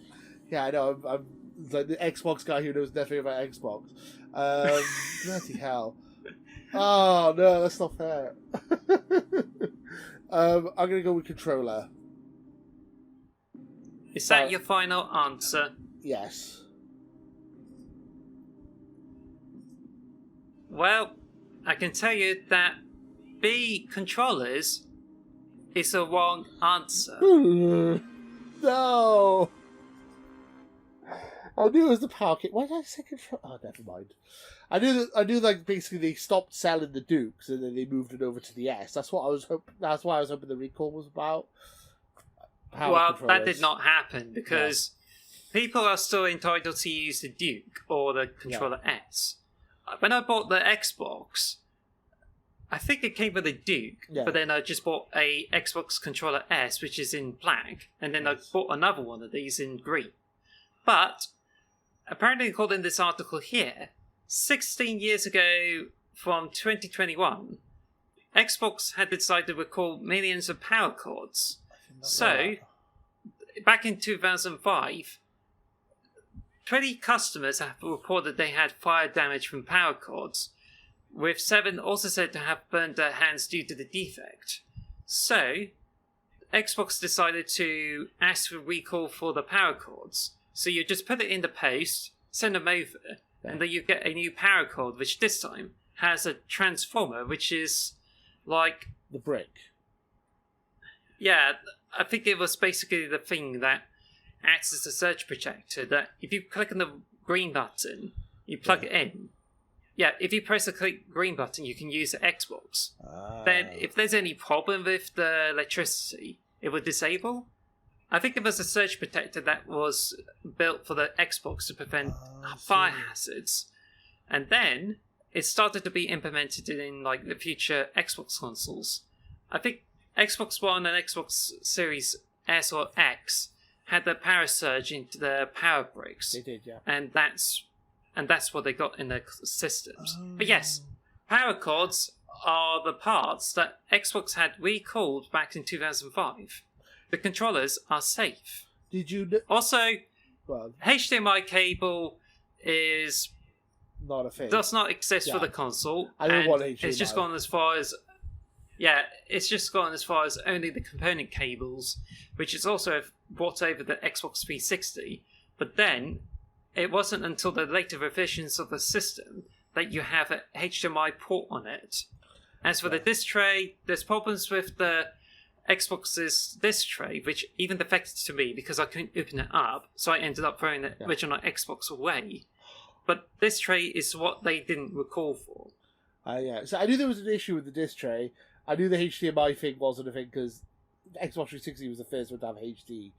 Yeah, I know. I'm like the Xbox guy who knows nothing about Xbox. Bloody hell. Oh, no, that's not fair. I'm going to go with controller. Is that your final answer? Yes. Well, I can tell you that B, controllers, is the wrong answer. No. I knew it was the power kit. Why did I say control? Oh, never mind. I knew like basically they stopped selling the Dukes and then they moved it over to the S. That's what I was hoping. That's why I was hoping the recall was about. Well, that did not happen because people are still entitled to use the Duke or the Controller S. When I bought the Xbox, I think it came with a Duke, but then I just bought a Xbox Controller S, which is in black, and then I bought another one of these in green. But apparently, according to this article here, 16 years ago from 2021, Xbox had decided to recall millions of power cords. So, back in 2005, 20 customers have reported they had fire damage from power cords, with 7 also said to have burned their hands due to the defect. So, Xbox decided to ask for recall for the power cords. So you just put it in the post, send them over, and then you get a new power cord, which this time has a transformer, which is like... the brick. Yeah, I think it was basically the thing that acts as a surge protector, that if you click on the green button, you plug it in. Yeah, if you press the green button, you can use the Xbox. Then, if there's any problem with the electricity, it will disable. I think it was a surge protector that was built for the Xbox to prevent fire hazards. And then, it started to be implemented in like the future Xbox consoles. I think Xbox One and Xbox Series S or X had the power surge into the power bricks. They did, yeah. And that's what they got in their systems. But yes, power cords are the parts that Xbox had recalled back in 2005. The controllers are safe. Did you... Also, well, HDMI cable is... not a thing. does not exist for the console. I don't want HDMI. It's just gone as far as... Yeah, it's just gone as far as only the component cables, which is also brought over the Xbox 360. But then, it wasn't until the later revisions of the system that you have a HDMI port on it. As for the disc tray, there's problems with the Xbox's disc tray, which even defected to me because I couldn't open it up, so I ended up throwing the original Xbox away. But disc tray is what they didn't recall for. So I knew there was an issue with the disc tray. I knew the HDMI thing wasn't a thing because Xbox 360 was the first one to have HD.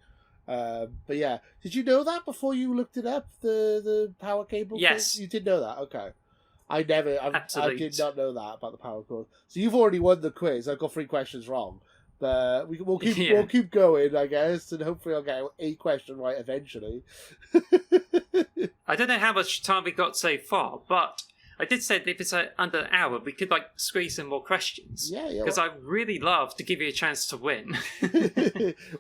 But yeah, did you know that before you looked it up? The power cable? Yes, thing? You did know that. Okay, I did not know that about the power cord. So you've already won the quiz. I've got 3 questions wrong, but we'll keep going, I guess, and hopefully I'll get a question right eventually. I don't know how much time we got so far, but I did say that if it's under an hour, we could squeeze in more questions. Yeah. Because I really love to give you a chance to win.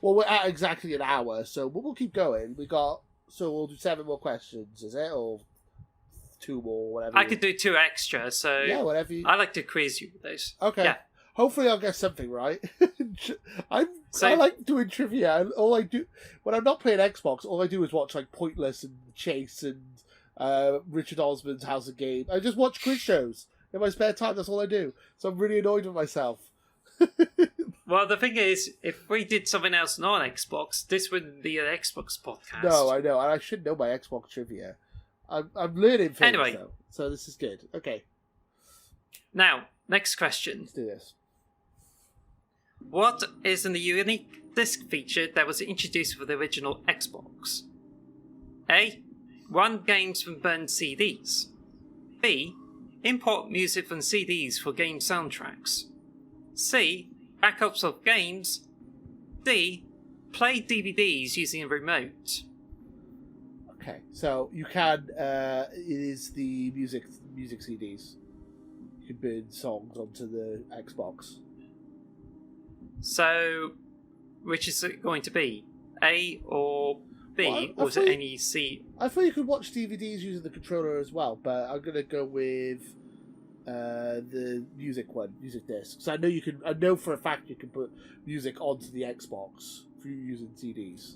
Well, we're at exactly an hour, so we'll keep going. We'll do 7 more questions, is it, or 2 more, whatever. I could do 2 extra, so yeah, whatever. I like to quiz you with those. Okay. Yeah. Hopefully, I'll get something right. I like doing trivia, and all I do when I'm not playing Xbox, all I do is watch Pointless and Chase and Richard Osman's House of Game. I just watch quiz shows in my spare time. That's all I do. So I'm really annoyed with myself. Well, the thing is, if we did something else non Xbox, this wouldn't be an Xbox podcast. No, I know, and I should know my Xbox trivia. I'm learning things, anyway, though, so this is good. Okay. Now, next question. Let's do this. What is the unique disc feature that was introduced with the original Xbox? A. Run games from burned CDs. B. Import music from CDs for game soundtracks. C. Backups of games. D. Play DVDs using a remote. Okay, so you can. It is the music CDs. You can burn songs onto the Xbox. So, which is it going to be? A or B, Well, or is it any C? I thought you could watch DVDs using the controller as well, but I'm gonna go with the music disc. So I know you can. I know for a fact you can put music onto the Xbox through using CDs.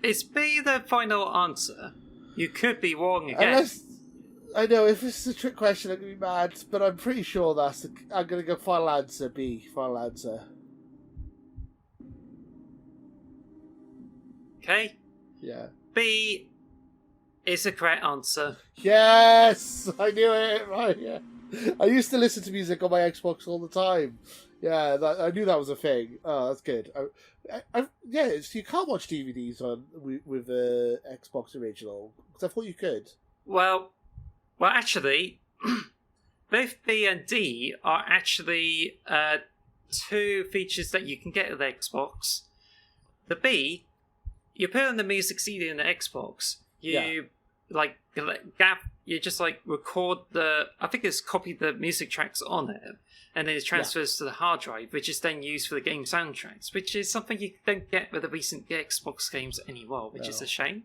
Is B the final answer? You could be wrong again. Unless, I know if this is a trick question, I'm gonna be mad, but I'm pretty sure I'm gonna go final answer B. Final answer. Okay. Yeah. B is the correct answer. Yes, I knew it. Right. Yeah. I used to listen to music on my Xbox all the time. Yeah, I knew that was a thing. Oh, that's good. Yeah, so you can't watch DVDs with the Xbox original because I thought you could. Well, actually, both B and D are actually two features that you can get with the Xbox. The B, you put on the music CD in the Xbox. You you just like record I think it's copy the music tracks on it, and then it transfers to the hard drive, which is then used for the game soundtracks, which is something you don't get with the recent Xbox games anymore, which is a shame.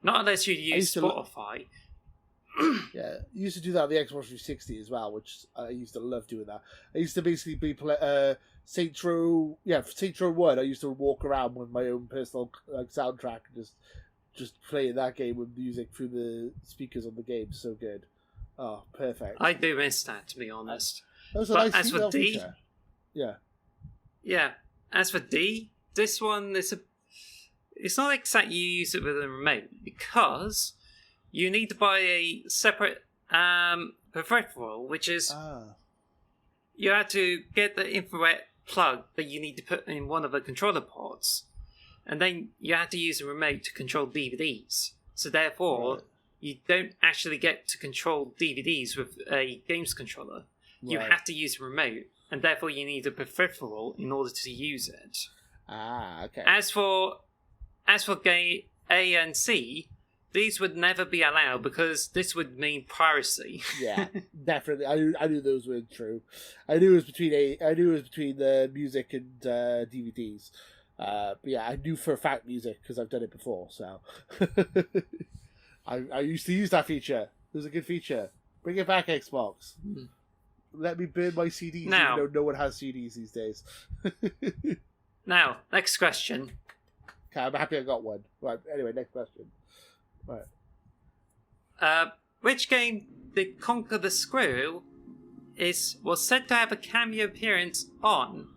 Not unless you use Spotify. Yeah, you used to do that on the Xbox 360 as well, which I used to love doing that. I used to basically be Saints Row 1. I used to walk around with my own personal soundtrack and just playing that game with music through the speakers on the game. So good. Oh, perfect. I do miss that, to be honest. That was a but nice as for D, feature. Yeah. As for D, this one it's not exactly you use it with a remote because you need to buy a separate peripheral, which is you have to get the infrared plug that you need to put in one of the controller ports, and then you have to use a remote to control DVDs. So therefore, you don't actually get to control DVDs with a games controller. You have to use a remote, and therefore you need a peripheral in order to use it. Okay. As for game A and C, these would never be allowed because this would mean piracy. Yeah, definitely. I knew those were true. I knew it was between the music and DVDs. But yeah, I knew for a fact music because I've done it before. So I used to use that feature. It was a good feature. Bring it back, Xbox. Let me burn my CDs, now, even though no one has CDs these days. Now, next question. Okay, I'm happy I got one. Right. Anyway, next question. Right. Which game did Conquer the Squirrel was said to have a cameo appearance on,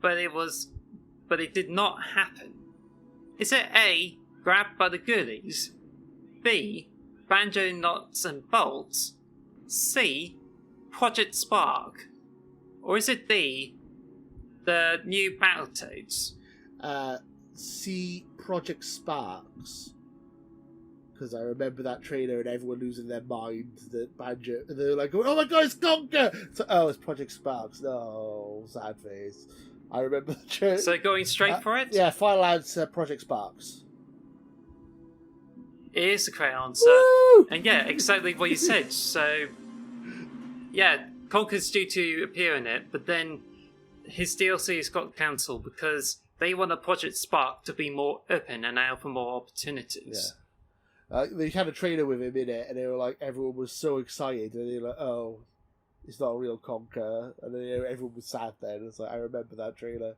but it did not happen? Is it A, Grabbed by the Goodies, B, Banjo Knots and Bolts, C, Project Spark, or is it D, the new Battletoads? C, Project Sparks. Because I remember that trailer and everyone losing their minds that Banjo. And they're like, oh my god, it's Conker! So, it's Project Sparks. No, sad face. I remember the trailer. So going straight for it? Yeah, final answer, Project Sparks. It is the correct answer. Woo! And yeah, exactly what you said. So, yeah, Conker's due to appear in it, but then his DLC has got cancelled because they want a Project Spark to be more open and allow for more opportunities. Yeah. They had a trailer with him in it, and they were like, everyone was so excited, and they were like, "Oh, it's not a real Conker," and then everyone was sad. Then it's like I remember that trailer.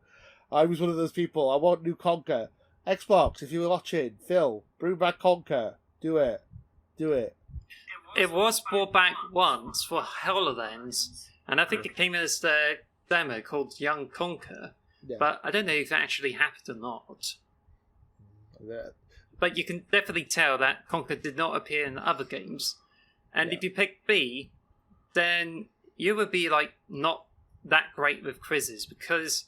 I was one of those people. I want new Conker. Xbox, if you were watching, Phil, bring back Conker. Do it. It was brought back once for HoloLens, and I think it came as the demo called Young Conker. Yeah. But I don't know if that actually happened or not. Yeah. But you can definitely tell that Conker did not appear in the other games. And if you pick B, then you would be like not that great with quizzes because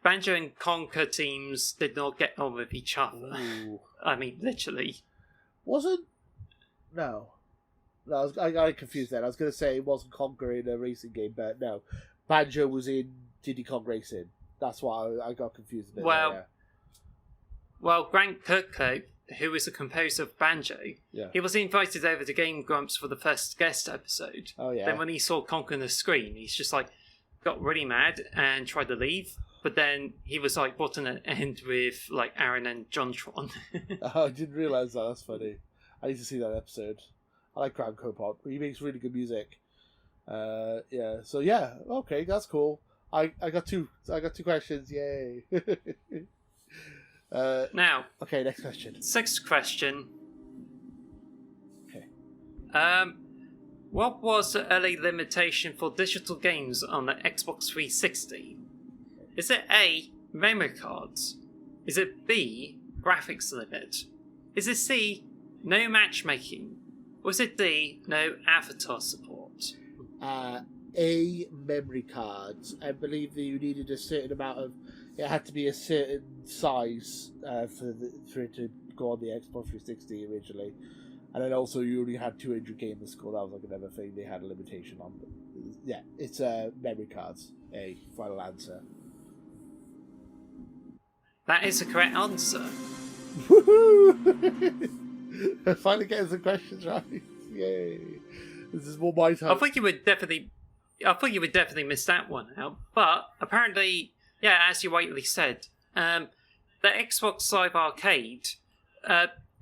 Banjo and Conker teams did not get on with each other. Ooh. I mean, literally. Wasn't... No. No, I got confused then. I was going to say it wasn't Conker in a racing game, but no. Banjo was in Diddy Kong Racing. That's why I got confused a bit. Well, Grant Kirkhope, who is the composer of Banjo, he was invited over to Game Grumps for the first guest episode. Oh, yeah. Then when he saw Conker on the screen, he's just like, got really mad and tried to leave. But then he was like, what an end with like Aaron and Jontron. Oh, I didn't realise that. That's funny. I need to see that episode. I like Grant Kirkhope. He makes really good music. Yeah. So yeah, okay, that's cool. I got two questions. Yay. Now. Okay, next question. Sixth question. Okay. What was the early limitation for digital games on the Xbox 360? Is it A, memory cards? Is it B, graphics limit? Is it C, no matchmaking? Or is it D, no avatar support? A, memory cards. I believe that you needed a certain amount of... It had to be a certain size for it to go on the Xbox 360 originally. And then also you only had 200 games score. That was like another thing they had a limitation on. But yeah, it's memory cards. A, final answer. That is the correct answer. Woohoo! Finally getting some questions right. Yay! This is more my time. I think you would definitely miss that one out. But apparently, yeah, as you rightly said, the Xbox Live Arcade,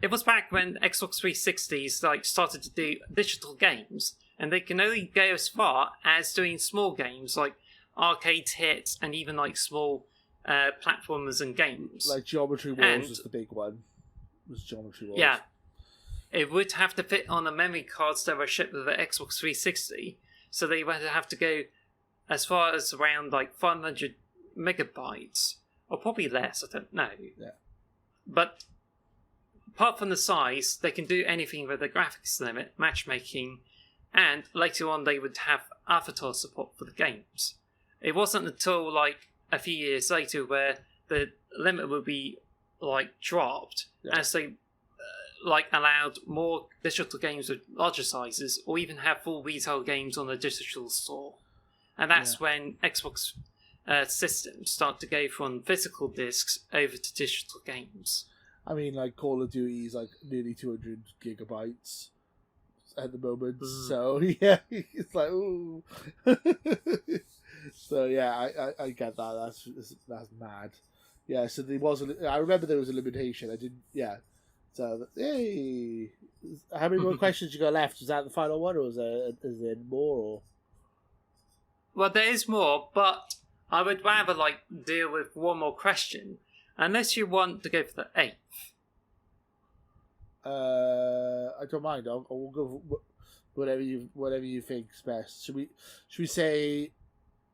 it was back when Xbox 360s like started to do digital games, and they can only go as far as doing small games like arcade hits and even like small platformers and games. Like Geometry Wars was the big one. Was Geometry Wars? Yeah. It would have to fit on the memory cards that were shipped with the Xbox 360, so they would have to go as far as around like 500 megabytes, or probably less, I don't know. Yeah. But apart from the size, they can do anything with the graphics limit, matchmaking, and later on they would have avatar support for the games. It wasn't until like a few years later where the limit would be like dropped as they like allowed more digital games with larger sizes, or even have full retail games on the digital store. And that's when Xbox systems start to go from physical discs over to digital games. I mean, like Call of Duty is like nearly 200 gigabytes at the moment, so yeah, it's like ooh. So yeah, I get that. That's mad. Yeah, so there was. I remember there was a limitation. I didn't. Yeah. So hey, how many more questions you got left? Is that the final one, or is there more? Or? Well, there is more, but I would rather like deal with one more question, unless you want to go for the 8th. I don't mind. I'll go for whatever you think's best. Should we say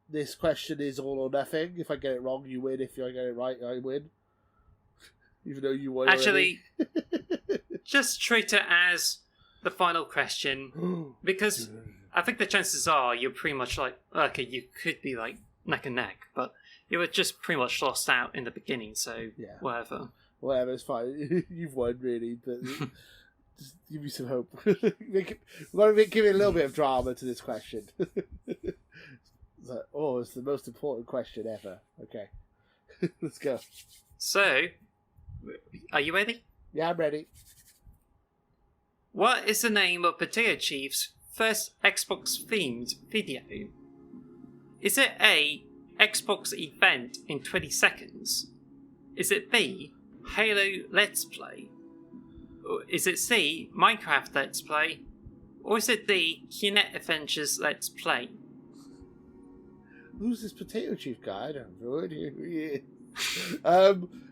this question is all or nothing? If I get it wrong, you win. If I get it right, I win. Even though you won. Actually, just treat it as the final question, because I think the chances are you're pretty much like, okay, you could be like neck and neck, but you were just pretty much lost out in the beginning, so whatever. Whatever, it's fine. You've won, really, but just give me some hope. We've got to give it a little bit of drama to this question. It's the most important question ever. Okay, let's go. So, are you ready? Yeah, I'm ready. What is the name of Potato Chief's first Xbox-themed video? Is it A, Xbox event in 20 seconds? Is it B, Halo Let's Play? Or is it C, Minecraft Let's Play? Or is it D, Kinect Adventures Let's Play? Who's this Potato Chief guy? I don't know who he is.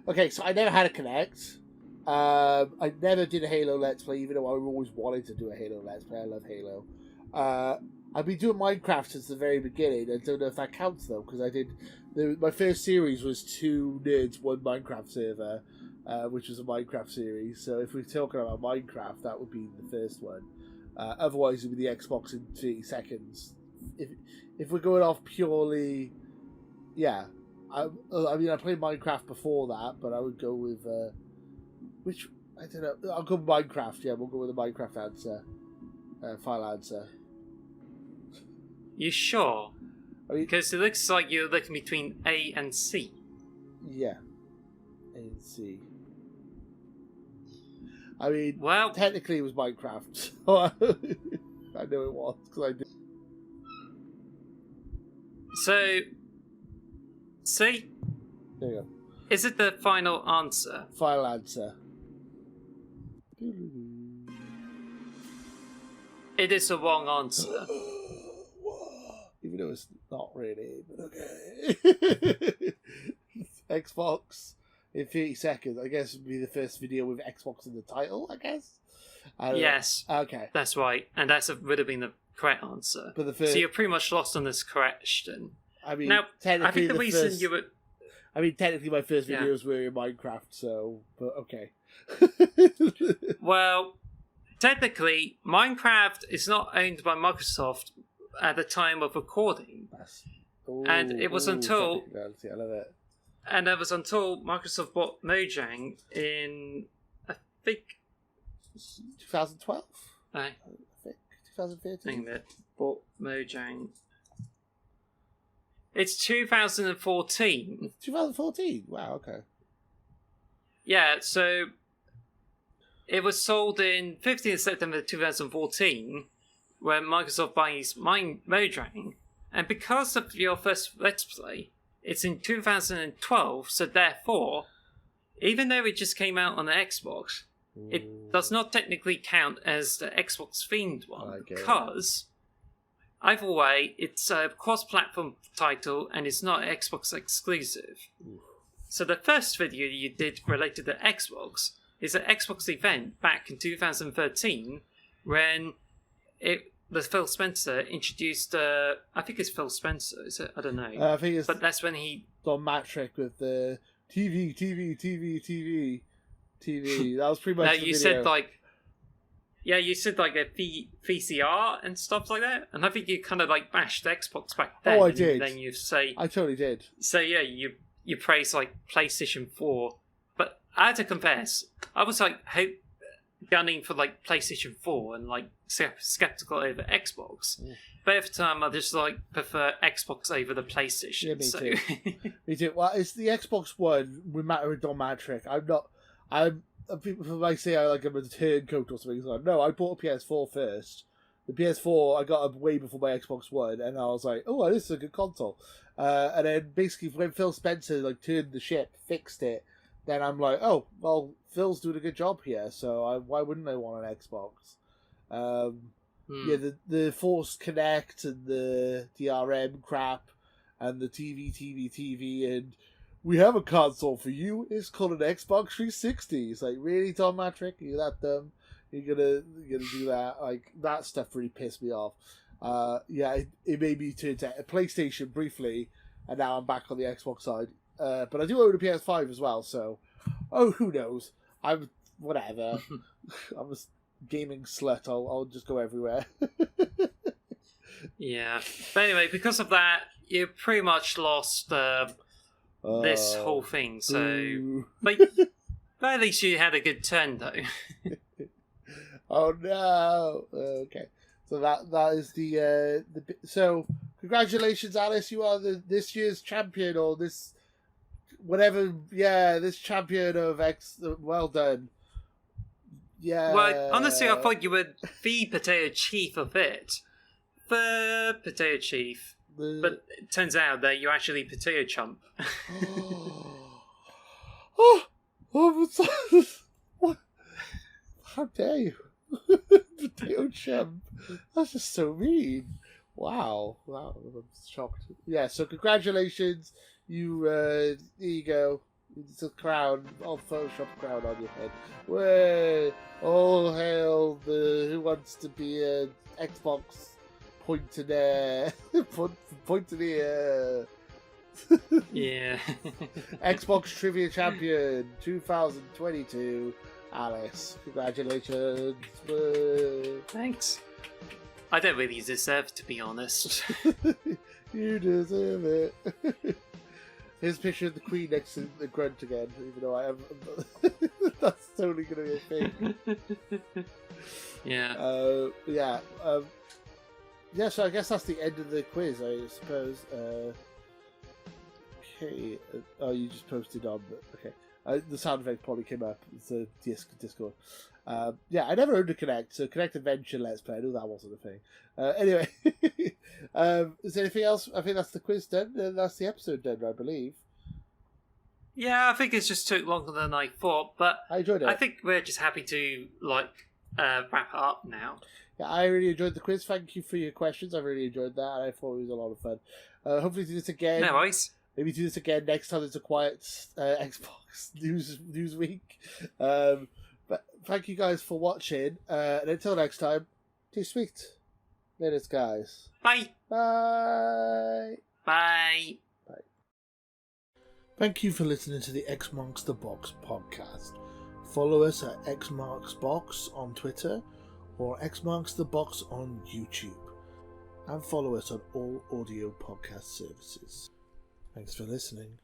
Okay, so I never had a Kinect. I never did a Halo Let's Play, even though I always wanted to do a Halo Let's Play. I love Halo. I've been doing Minecraft since the very beginning. I don't know if that counts though, because I did my first series was 2 nerds, 1 Minecraft server, which was a Minecraft series. So if we're talking about Minecraft, that would be the first one. Otherwise, it would be the Xbox in 30 seconds if we're going off purely, yeah. I mean, I played Minecraft before that, but I would go with which I don't know. I'll go with Minecraft. Yeah, we'll go with the Minecraft answer, final answer. You sure? I mean, Because it looks like you're looking between A and C. yeah, A and C. I mean, Well, technically it was Minecraft. So I know it was because I did. so C, There you go. is it the final answer? Final answer. It is the wrong answer. Even though it's not really, but okay. Xbox in 30 seconds. I guess would be the first video with Xbox in the title, I guess. Yes, Okay. that's right, and would have been the correct answer. But the first, So you're pretty much lost on this question. I mean, Now, technically I think the reason first, you were... I mean, technically my first Yeah. videos were in Minecraft, so, but okay. Well, technically, Minecraft is not owned by Microsoft at the time of recording. And it was until- technicality, I love it. And that was until Microsoft bought Mojang in, I think... 2012? I I think 2013. think that bought Mojang. It's 2014. 2014. Wow. Okay. Yeah, so it was sold in 15th September 2014 when Microsoft buys Mojang. And because of your first Let's Play, it's in 2012, so therefore, even though it just came out on the Xbox, it does not technically count as the Xbox themed one Okay. because either way, it's a cross-platform title and it's not Xbox exclusive. So the first video you did related to Xbox is an Xbox event back in 2013 when the Phil Spencer introduced. I think it's Phil Spencer. Is it? I don't know. I think it's But that's when he. Don Matrick with the TV. That was pretty much. No, the you video. said like. Yeah, you said like a VCR and stuff like that, and I think you kind of like bashed Xbox back then. Oh, I and did. Then you say. I totally did. So yeah, you praise like PlayStation 4, but I had to confess, I was like gunning for like PlayStation 4 and like skeptical over Xbox. Yeah. But every time I just like prefer Xbox over the PlayStation. Yeah, me so. too. Me too. Well, it's the Xbox One with Don Matrick. People might say I'm a turncoat or something. So no, I bought a PS4 first. The PS4 I got way before my Xbox One, and I was like, "Oh, this is a good console." And then basically, when Phil Spencer turned the ship, fixed it, then I'm like, "Oh, well, Phil's doing a good job here, so why wouldn't I want an Xbox?" Yeah, the Force Connect and the DRM crap, and the TV, and we have a console for you. It's called an Xbox 360. It's like, really, Tom Matrick? Are you that dumb? You're gonna do that? Like, that stuff really pissed me off. Yeah, it made me turn to PlayStation briefly, and now I'm back on the Xbox side. But I do own a PS5 as well, so who knows? I'm whatever. I'm a gaming slut. I'll just go everywhere. Yeah, but anyway, because of that, you pretty much lost this whole thing. So, but at least you had a good turn, though. Oh no! Okay, so that is the so congratulations, Alice. You are this year's champion, or this whatever. Yeah, this champion of X. Well done. Yeah. Well, honestly, I thought you were the potato chief of it. The potato chief. But it turns out that you're actually potato chump. What? How dare you? Potato chump. That's just so mean. Wow, I'm shocked. Yeah, so congratulations. Here you go. It's a crown, all Photoshop crown on your head. Way, all hail the who wants to be an Xbox Pointsillionare. Pointsillionare. Yeah. Xbox Trivia Champion 2022, Alice. Congratulations. Thanks. I don't really deserve it, to be honest. You deserve it. Here's a picture of the Queen next to the Grunt again, even though I am. That's totally going to be a thing. Yeah. Yeah, so I guess that's the end of the quiz, I suppose. Okay. Oh, you just posted on. Okay. The sound effect probably came up. It's a Discord. Yeah, I never owned a Connect, so Connect Adventure Let's Play. I knew that wasn't a thing. Anyway, is there anything else? I think that's the quiz done. That's the episode done, I believe. Yeah, I think it just took longer than I thought, but I enjoyed it. I think we're just happy to wrap it up now. Yeah, I really enjoyed the quiz. Thank you for your questions. I really enjoyed that. I thought it was a lot of fun. Hopefully do this again. No worries. Maybe do this again next time there's a quiet Xbox news week. But thank you guys for watching. And until next time, stay sweet. Later, guys. Bye. Bye. Bye. Thank you for listening to the X Marks the Box podcast. Follow us at X Marks Box on Twitter or X Marks the Box on YouTube. And follow us on all audio podcast services. Thanks for listening.